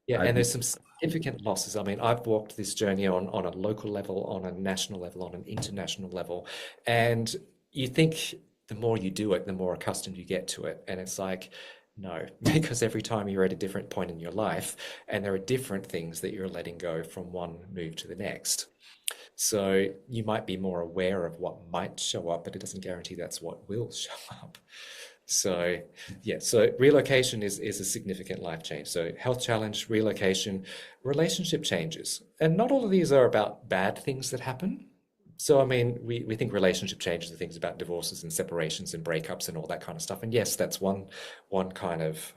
B: yeah,
C: I
B: and there's some significant losses. I mean, I've walked this journey on a local level, on a national level, on an international level, and you think the more you do it, the more accustomed you get to it. And it's like, no, because every time you're at a different point in your life, and there are different things that you're letting go from one move to the next. So you might be more aware of what might show up, but it doesn't guarantee that's what will show up. So yeah, so relocation is a significant life change. So health challenge, relocation, relationship changes. And not all of these are about bad things that happen. So I mean, we think relationship changes are things about divorces and separations and breakups and all that kind of stuff. And yes, that's one kind of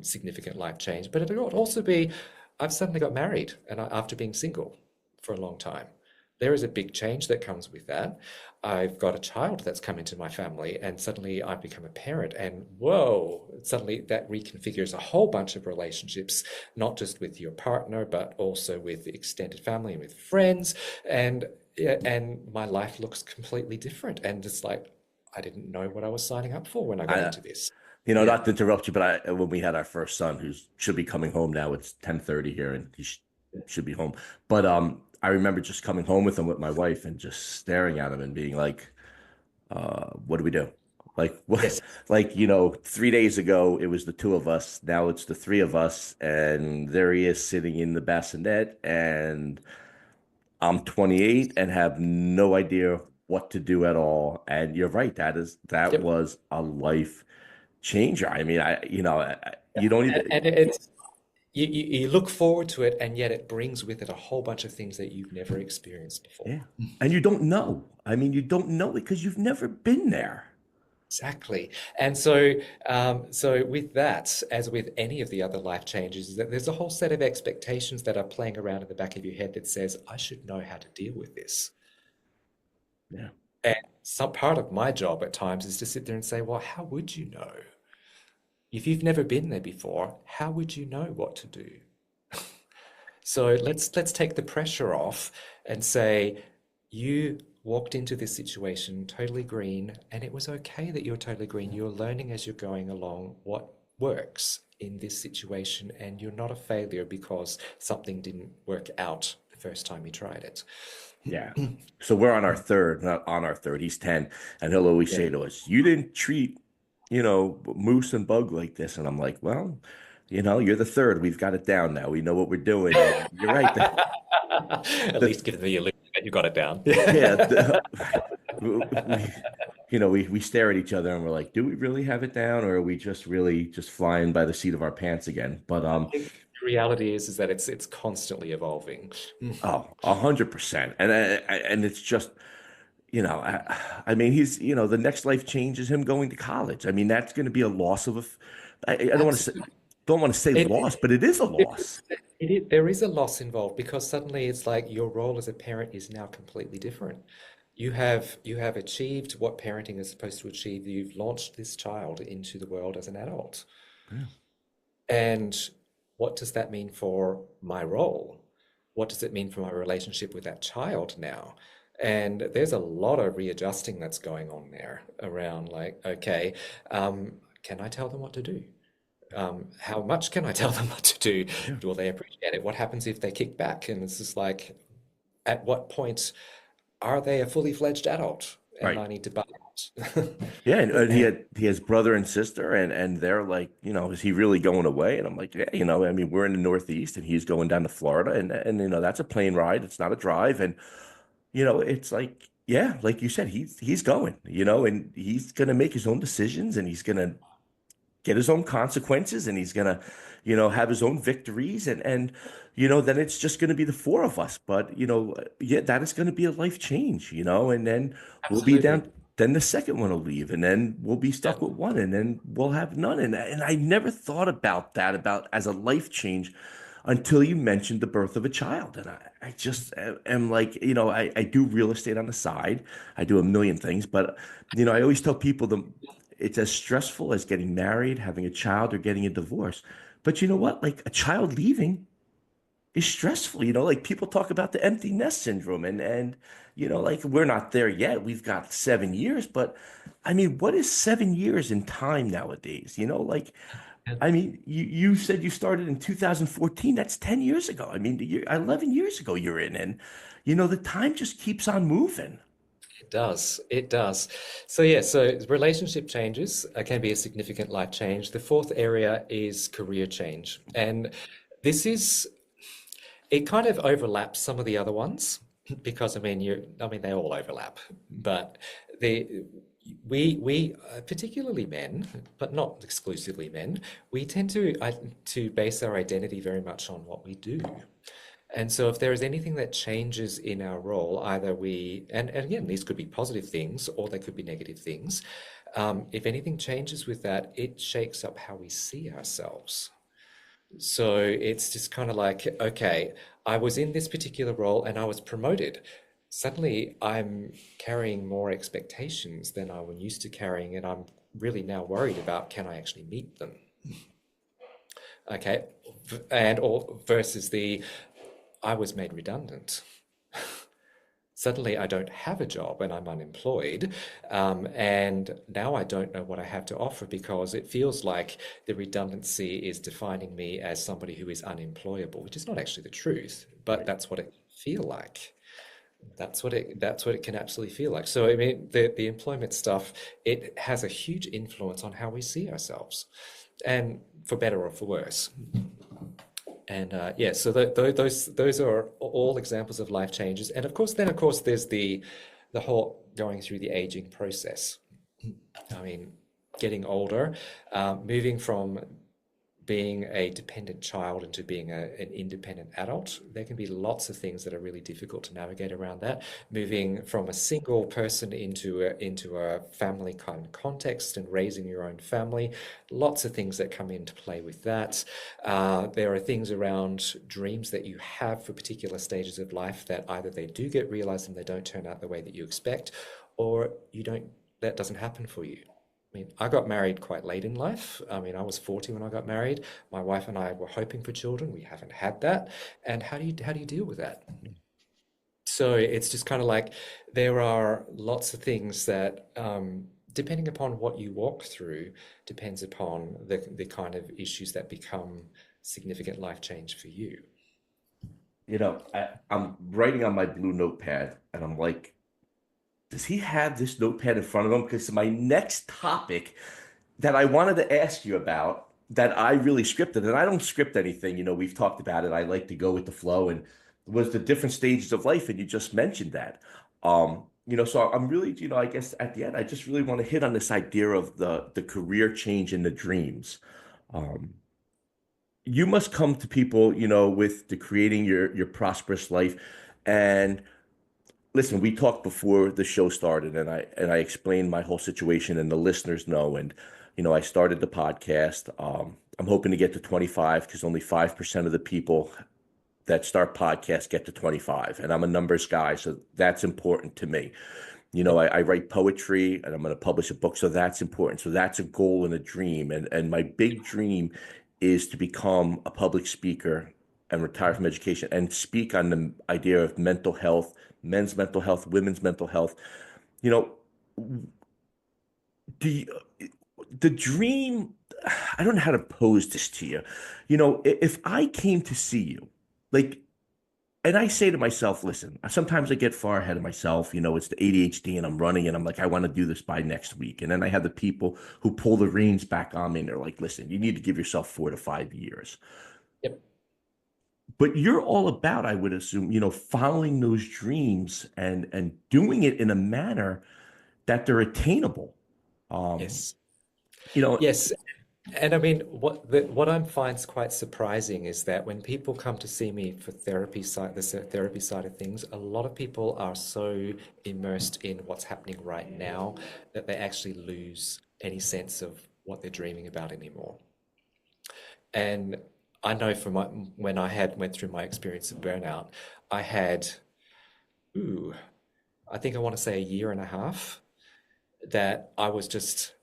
B: significant life change. But it could also be, I've suddenly got married and after being single for a long time. There is a big change that comes with that. I've got a child that's come into my family, and suddenly I've become a parent, and whoa, suddenly that reconfigures a whole bunch of relationships, not just with your partner, but also with extended family and with friends. And and my life looks completely different. And it's like, I didn't know what I was signing up for when I got
C: I
B: into this. Yeah.
C: not to interrupt you, but when we had our first son, who should be coming home now, it's 10:30 here, and he should be home. But I remember just coming home with him with my wife and just staring at him and being like, "What do we do?" Like what?
B: Yes.
C: Like 3 days ago it was the two of us. Now it's the three of us, and there he is sitting in the bassinet, and I'm 28 and have no idea what to do at all. And you're right, that
B: Yep.
C: was a life changer. I mean, you don't even,
B: And it's you look forward to it, and yet it brings with it a whole bunch of things that you've never experienced before.
C: yeah. And you don't know. I mean, you don't know it because you've never been there.
B: Exactly. And so, so with that, as with any of the other life changes, is that there's a whole set of expectations that are playing around in the back of your head that says, I should know how to deal with this.
C: Yeah.
B: And some part of my job at times is to sit there and say, well, how would you know? If you've never been there before, how would you know what to do? So let's take the pressure off and say, you walked into this situation totally green, and it was okay that you're totally green. You're learning as you're going along works in this situation, and you're not a failure because something didn't work out the first time you tried it.
C: Yeah. So we're on our third, not on our third. He's 10. And he'll always
B: Yeah.
C: say to us, you didn't treat, Moose and Bug like this. And I'm like, well, you're the third. We've got it down now. We know what we're doing. And you're right.
B: At
C: The,
B: least give them the illusion that you got it down.
C: yeah. We stare at each other and we're like, do we really have it down? Or are we just really just flying by the seat of our pants again? But,
B: I think the reality is that it's constantly evolving.
C: oh, 100%. And it's just, I mean, he's, the next life change is him going to college. I mean, that's going to be a loss of I
B: Absolutely.
C: don't want to say
B: It,
C: loss, but it is a
B: it,
C: loss.
B: there is a loss involved because suddenly it's like your role as a parent is now completely different. You have achieved what parenting is supposed to achieve. You've launched this child into the world as an adult.
C: Yeah.
B: And what does that mean for my role? What does it mean for my relationship with that child now? And there's a lot of readjusting that's going on there around like, okay, can I tell them what to do? How much can I tell them what to do?
C: Yeah.
B: Will they appreciate it? What happens if they kick back? And it's just like, at what point are they a fully fledged adult? And
C: Right.
B: I need to balance.
C: Yeah. And
B: And
C: he has brother and sister and they're like, is he really going away? And I'm like, yeah, I mean, we're in the Northeast and he's going down to Florida and that's a plane ride. It's not a drive. And, it's like, yeah, like you said, he's going, and he's going to make his own decisions and he's going to get his own consequences and he's gonna have his own victories and then it's just going to be the four of us, but yeah, that is going to be a life change, and then we'll be
B: absolutely.
C: down, then the second one will leave and then we'll be
B: Yeah.
C: stuck with one and then we'll have none, and I never thought about that about as a life change until you mentioned the birth of a child. And I just am like, I do real estate on the side. I do a million things, but, I always tell people it's as stressful as getting married, having a child, or getting a divorce. But you know what? Like a child leaving is stressful. Like people talk about the empty nest syndrome and like we're not there yet. We've got 7 years, but I mean, what is 7 years in time nowadays? Like
B: Yeah.
C: I mean, you said you started in 2014. That's 10 years ago. I mean, 11 years ago you're in, and the time just keeps on moving.
B: It does. It does. So yeah, so relationship changes can be a significant life change. The fourth area is career change. And this is, it kind of overlaps some of the other ones because I mean they all overlap, but the we particularly men, but not exclusively men, we tend to base our identity very much on what we do. And so if there is anything that changes in our role, either and again, these could be positive things or they could be negative things. If anything changes with that, it shakes up how we see ourselves. So it's just kind of like, okay, I was in this particular role and I was promoted. Suddenly I'm carrying more expectations than I was used to carrying, and I'm really now worried about can I actually meet them? Okay. And or versus the I was made redundant. Suddenly I don't have a job and I'm unemployed. And now I don't know what I have to offer because it feels like the redundancy is defining me as somebody who is unemployable, which is not actually the truth, but
C: Right.
B: that's what it feel like. That's what it can absolutely feel like. So I mean the employment stuff, it has a huge influence on how we see ourselves, and for better or for worse. And yeah, so those are all examples of life changes. And of course, there's the whole going through the aging process. I mean, getting older, moving from being a dependent child into being an independent adult. There can be lots of things that are really difficult to navigate around that. Moving from a single person into a family kind of context and raising your own family, lots of things that come into play with that. There are things around dreams that you have for particular stages of life that either they do get realized and they don't turn out the way that you expect, or you don't, that doesn't happen for you. I mean, I got married quite late in life. I mean, I was 40 when I got married. My wife and I were hoping for children. We haven't had that. And how do you deal with that? So it's just kind of like there are lots of things that depending upon what you walk through, depends upon the kind of issues that become significant life change for you.
C: I'm writing on my blue notepad and I'm like, does he have this notepad in front of him? Because my next topic that I wanted to ask you about that I really scripted, and I don't script anything, we've talked about it. I like to go with the flow and was the different stages of life. And you just mentioned that. So I'm really, I guess at the end, I just really want to hit on this idea of the career change and the dreams. Um, you must come to people, with the creating your prosperous life. And listen, we talked before the show started, and I explained my whole situation, and the listeners know. And I started the podcast. I'm hoping to get to 25 because only 5% of the people that start podcasts get to 25, and I'm a numbers guy, so that's important to me. I write poetry, and I'm going to publish a book, so that's important. So that's a goal and a dream, and my big dream is to become a public speaker and retire from education and speak on the idea of mental health, men's mental health, women's mental health. You know, do you, the dream, I don't know how to pose this to you. If I came to see you, like, and I say to myself, listen, sometimes I get far ahead of myself. It's the ADHD and I'm running and I'm like, I want to do this by next week. And then I have the people who pull the reins back on me and they're like, listen, you need to give yourself 4 to 5 years.
B: Yep.
C: But you're all about, I would assume, following those dreams and doing it in a manner that they're attainable.
B: Yes.
C: You know,
B: Yes. And I mean, what I find quite surprising is that when people come to see me for therapy side of things, a lot of people are so immersed in what's happening right now that they actually lose any sense of what they're dreaming about anymore. And I know from when I went through my experience of burnout, I had, ooh, I think I want to say a year and a half that I was just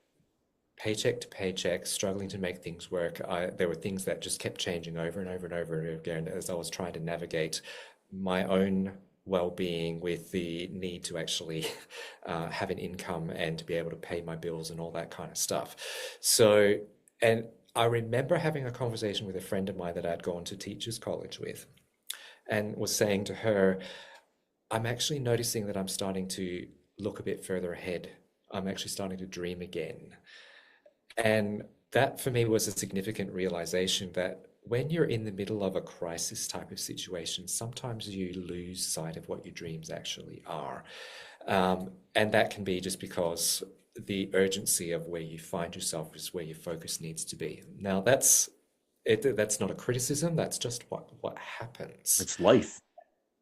B: paycheck to paycheck, struggling to make things work. There were things that just kept changing over and over and over and again as I was trying to navigate my own well-being with the need to actually have an income and to be able to pay my bills and all that kind of stuff. So, and I remember having a conversation with a friend of mine that I'd gone to teachers college with and was saying to her, I'm actually noticing that I'm starting to look a bit further ahead. I'm actually starting to dream again. And that for me was a significant realization that when you're in the middle of a crisis type of situation, sometimes you lose sight of what your dreams actually are. And that can be just because the urgency of where you find yourself is where your focus needs to be. Now, that's not a criticism, that's just what happens.
C: it's life.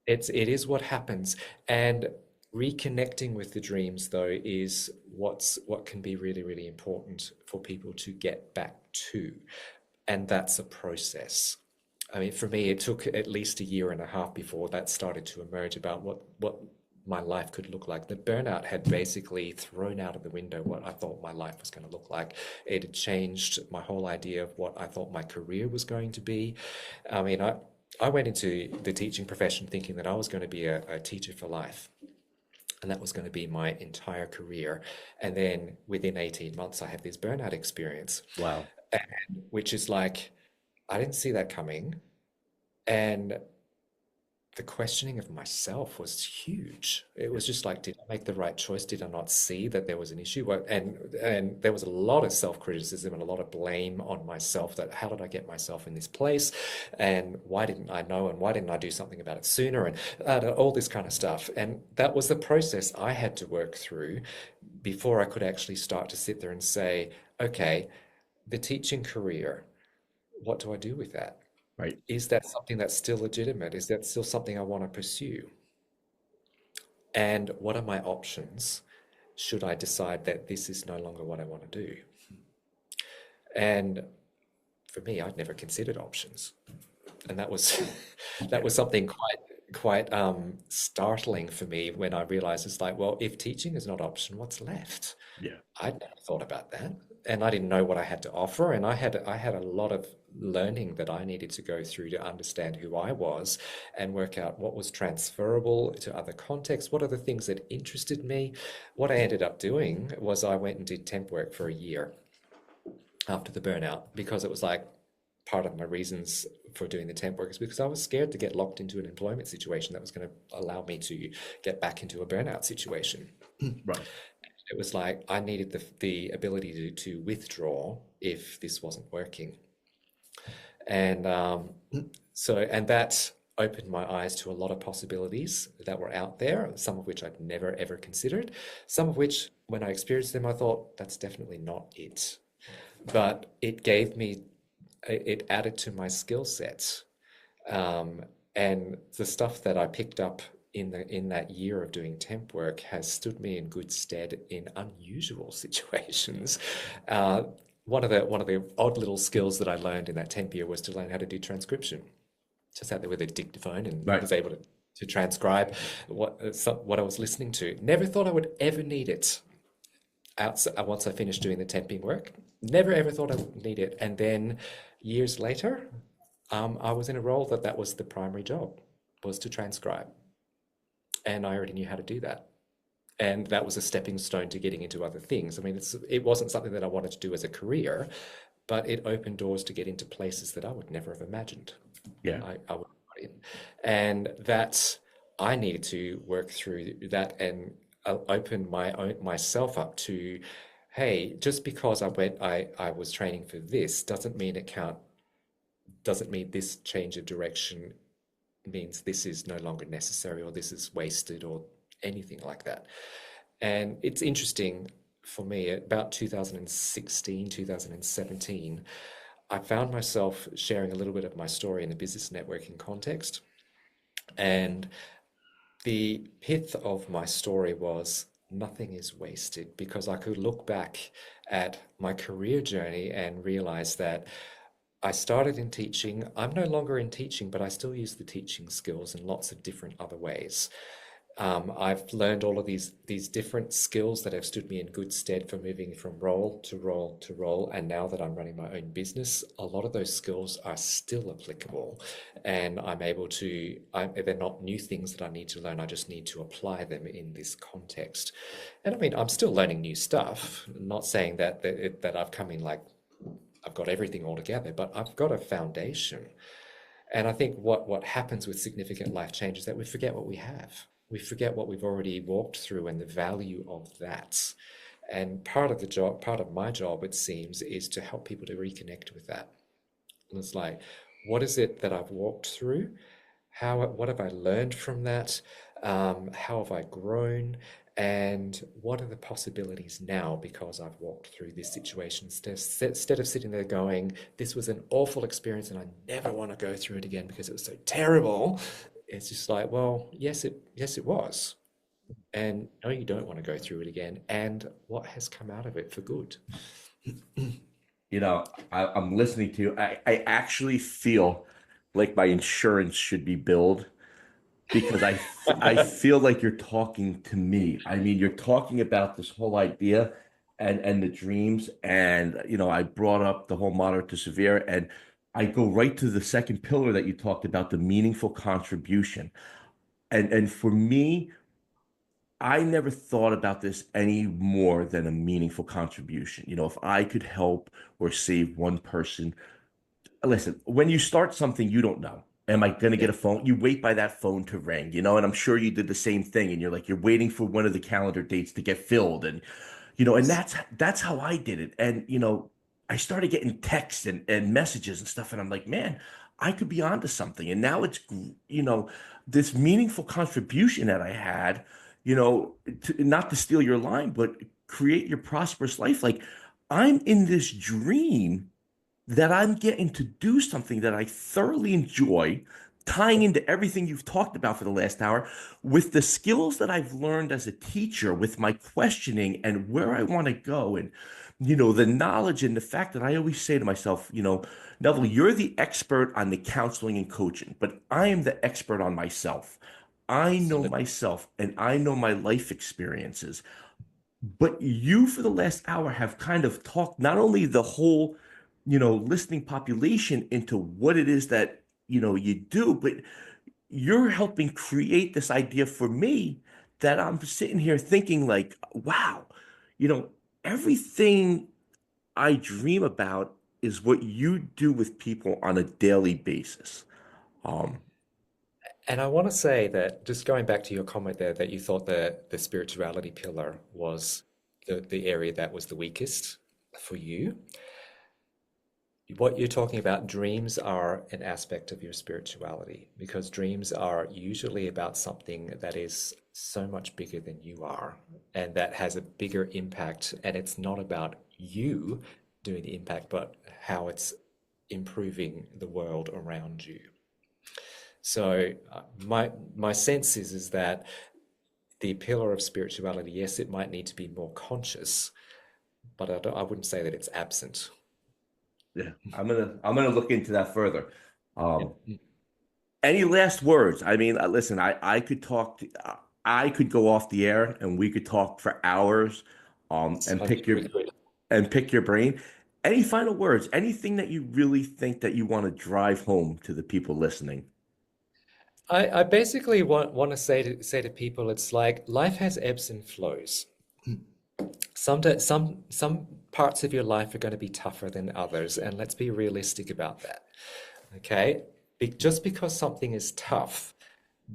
B: It is what happens. And reconnecting with the dreams, though, is what can be really, really important for people to get back to. And that's a process. I mean, for me, it took at least a year and a half before that started to emerge about what my life could look like. The burnout had basically thrown out of the window what I thought my life was going to look like. It had changed my whole idea of what I thought my career was going to be. I mean, I went into the teaching profession thinking that I was going to be a teacher for life. And that was going to be my entire career. And then within 18 months, I had this burnout experience.
C: Wow.
B: And which is like, I didn't see that coming. And the questioning of myself was huge. It was just like, did I make the right choice? Did I not see that there was an issue? And there was a lot of self-criticism and a lot of blame on myself that how did I get myself in this place? And why didn't I know? And why didn't I do something about it sooner? And all this kind of stuff. And that was the process I had to work through before I could actually start to sit there and say, okay, the teaching career, what do I do with that?
C: Right.
B: Is that something that's still legitimate? Is that still something I want to pursue? And what are my options should I decide that this is no longer what I want to do? And for me, I'd never considered options. And that was that was something quite startling for me when I realized it's like, well, if teaching is not option, what's left?
C: Yeah.
B: I'd never thought about that, and I didn't know what I had to offer, and I had a lot of learning that I needed to go through to understand who I was and work out what was transferable to other contexts, what are the things that interested me. What I ended up doing was I went and did temp work for a year after the burnout, because it was like part of my reasons for doing the temp work is because I was scared to get locked into an employment situation that was going to allow me to get back into a burnout situation.
C: Right.
B: It was like I needed the ability to withdraw if this wasn't working. And and that opened my eyes to a lot of possibilities that were out there, some of which I'd never ever considered, some of which when I experienced them, I thought that's definitely not it. But it added to my skill sets. And the stuff that I picked up in that year of doing temp work has stood me in good stead in unusual situations. One of the odd little skills that I learned in that temp year was to learn how to do transcription. Just out there with a dictaphone and
C: Right.
B: was able to transcribe what I was listening to. Never thought I would ever need it once I finished doing the temping work. Never ever thought I would need it. And then years later, I was in a role that was the primary job, was to transcribe. And I already knew how to do that. And that was a stepping stone to getting into other things. I mean, it wasn't something that I wanted to do as a career, but it opened doors to get into places that I would never have imagined.
C: Yeah.
B: I would put in. And that I needed to work through that and open myself up to, hey, just because I was training for this doesn't mean this change of direction means this is no longer necessary or this is wasted or anything like that. And it's interesting for me, about 2016, 2017, I found myself sharing a little bit of my story in a business networking context. And the pith of my story was nothing is wasted, because I could look back at my career journey and realize that I started in teaching. I'm no longer in teaching, but I still use the teaching skills in lots of different other ways. I've learned all of these different skills that have stood me in good stead for moving from role to role to role. And now that I'm running my own business, a lot of those skills are still applicable, and I'm able to, they're not new things that I need to learn. I just need to apply them in this context. And I mean, I'm still learning new stuff. I'm not saying that I've come in like I've got everything all together, but I've got a foundation. And I think what happens with significant life change is that we forget what we have. We forget what we've already walked through and the value of that. And part of my job, it seems, is to help people to reconnect with that. And it's like, what is it that I've walked through? What have I learned from that? How have I grown? And what are the possibilities now because I've walked through this situation? Instead of sitting there going, this was an awful experience and I never want to go through it again because it was so terrible. It's just like, well, yes, it was. And no, you don't want to go through it again. And what has come out of it for good?
C: You know, I'm listening to you. I actually feel like my insurance should be billed, because I feel like you're talking to me. I mean, you're talking about this whole idea and the dreams. And, you know, I brought up the whole moderate to severe, and I go right to the second pillar that you talked about, the meaningful contribution. And for me, I never thought about this any more than a meaningful contribution. You know, if I could help or save one person. Listen, when you start something, you don't know. Am I going to get a phone? You wait by that phone to ring, you know, and I'm sure you did the same thing. And you're like, you're waiting for one of the calendar dates to get filled. And, you know, and that's how I did it. And, you know, I started getting texts and messages and stuff. And I'm like, man, I could be onto something. And now it's, you know, this meaningful contribution that I had, you know, not to steal your line, but create your prosperous life. Like, I'm in this dream that I'm getting to do something that I thoroughly enjoy, tying into everything you've talked about for the last hour, with the skills that I've learned as a teacher, with my questioning and where I want to go. And the knowledge and the fact that I always say to myself, Neville, you're the expert on the counseling and coaching, but I am the expert on myself. I know
B: Absolutely.
C: myself and I know my life experiences. But you, for the last hour, have kind of talked not only the whole, listening population into what it is that, you do, but you're helping create this idea for me that I'm sitting here thinking like, wow, you know, everything I dream about is what you do with people on a daily basis. Um,
B: And I want to say that just going back to your comment there, that you thought the spirituality pillar was the area that was the weakest for you. What you're talking about, dreams are an aspect of your spirituality because dreams are usually about something that is so much bigger than you are and that has a bigger impact. And it's not about you doing the impact, but how it's improving the world around you. So my sense is that the pillar of spirituality, yes, it might need to be more conscious, but I wouldn't say that it's absent.
C: yeah, I'm gonna look into that further.
B: Yeah.
C: Um, any last words? I mean, listen, I could talk I could go off the air and we could talk for hours, and
B: I think we could.
C: pick your brain. Any final words? Anything that you really think that you want to drive home to the people listening?
B: I basically want to say to people, it's like life has ebbs and flows. Some parts of your life are going to be tougher than others, and let's be realistic about that. Okay? Just because something is tough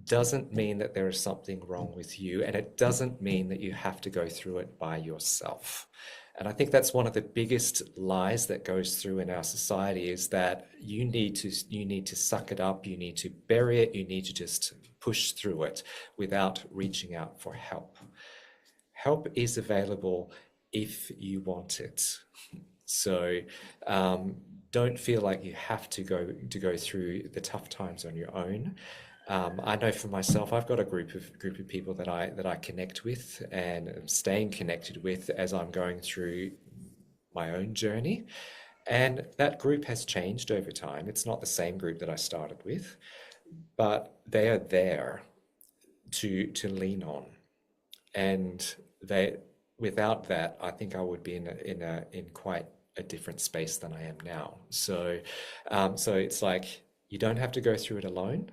B: doesn't mean that there is something wrong with you, and it doesn't mean that you have to go through it by yourself. And I think that's one of the biggest lies that goes through in our society is that you need to suck it up, you need to bury it, you need to just push through it without reaching out for help. Help is available if you want it. So don't feel like you have to go through the tough times on your own. I know for myself, I've got a group of people that I connect with and am staying connected with as I'm going through my own journey. And that group has changed over time. It's not the same group that I started with, but they are there to lean on. And they without that, I think I would be in quite a different space than I am now. So it's like you don't have to go through it alone,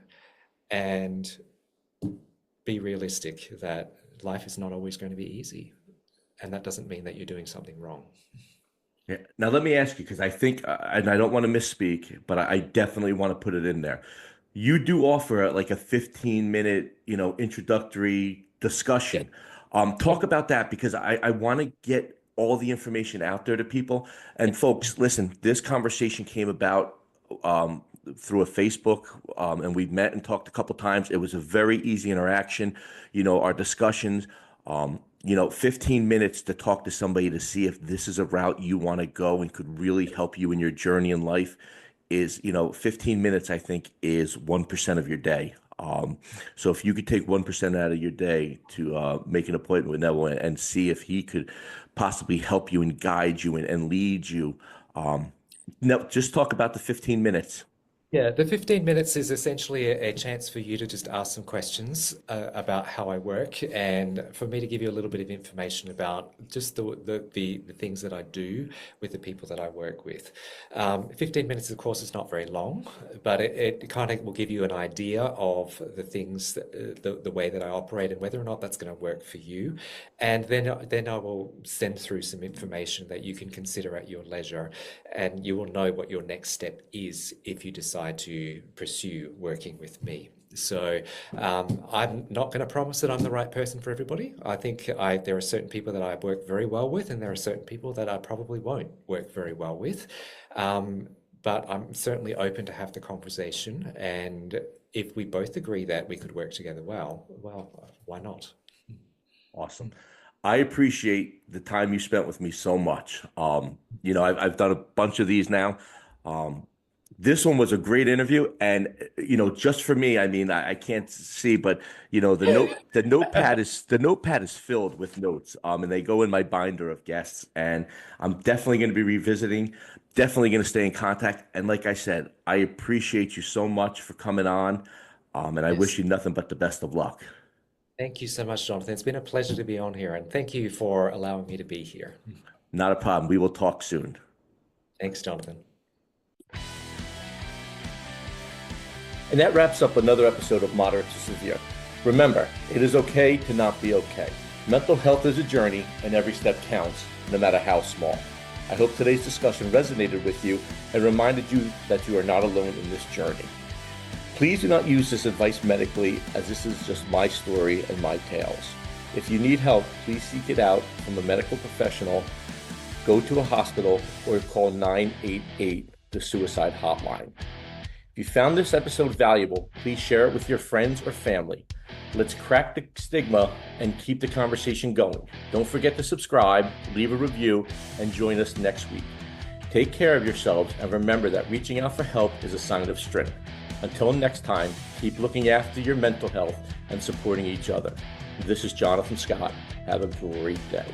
B: and be realistic that life is not always going to be easy, and that doesn't mean that you're doing something wrong.
C: Yeah. Now let me ask you, because I think, and I don't want to misspeak, but I definitely want to put it in there. You do offer like a 15-minute, introductory
B: Yeah,
C: discussion. Talk about that because I want to get all the information out there to people.
B: yeah,
C: And folks, listen, this conversation came about through a Facebook, and we've met and talked a couple times. It was a very easy interaction. Our discussions. 15 minutes to talk to somebody to see if this is a route you want to go and could really help you in your journey in life is, 15 minutes, I think, is 1% of your day. So if you could take 1% out of your day to make an appointment with Neville and see if he could possibly help you and guide you and lead you, no, just talk about the 15 minutes.
B: Yeah, the 15 minutes is essentially a chance for you to just ask some questions about how I work and for me to give you a little bit of information about just the things that I do with the people that I work with. 15 minutes, of course, is not very long, but it kind of will give you an idea of the things, the way that I operate and whether or not that's going to work for you. And then I will send through some information that you can consider at your leisure, and you will know what your next step is if you decide to pursue working with me. So I'm not going to promise that I'm the right person for everybody. I think there are certain people that I work very well with, and there are certain people that I probably won't work very well with. But I'm certainly open to have the conversation. And if we both agree that we could work together well, why not?
C: Awesome. I appreciate the time you spent with me so much. I've done a bunch of these now. Um, This one was a great interview, and just for me, I mean, I can't see, but the notepad is filled with notes, and they go in my binder of guests, and I'm definitely going to be revisiting, definitely going to stay in contact, and like I said, I appreciate you so much for coming on, and I wish
B: Yes.
C: you nothing but the best of luck.
B: Thank you so much, Jonathan. It's been a pleasure to be on here, and thank you for allowing me to be here.
C: Not a problem. We will talk soon.
B: Thanks, Jonathan.
A: And that wraps up another episode of Moderate to Severe. Remember, it is okay to not be okay. Mental health is a journey, and every step counts, no matter how small. I hope today's discussion resonated with you and reminded you that you are not alone in this journey. Please do not use this advice medically, as this is just my story and my tales. If you need help, please seek it out from a medical professional, go to a hospital, or call 988, the suicide hotline. If you found this episode valuable, please share it with your friends or family. Let's crack the stigma and keep the conversation going. Don't forget to subscribe, leave a review, and join us next week. Take care of yourselves, and remember that reaching out for help is a sign of strength. Until next time, keep looking after your mental health and supporting each other. This is Jonathan Scott. Have a great day.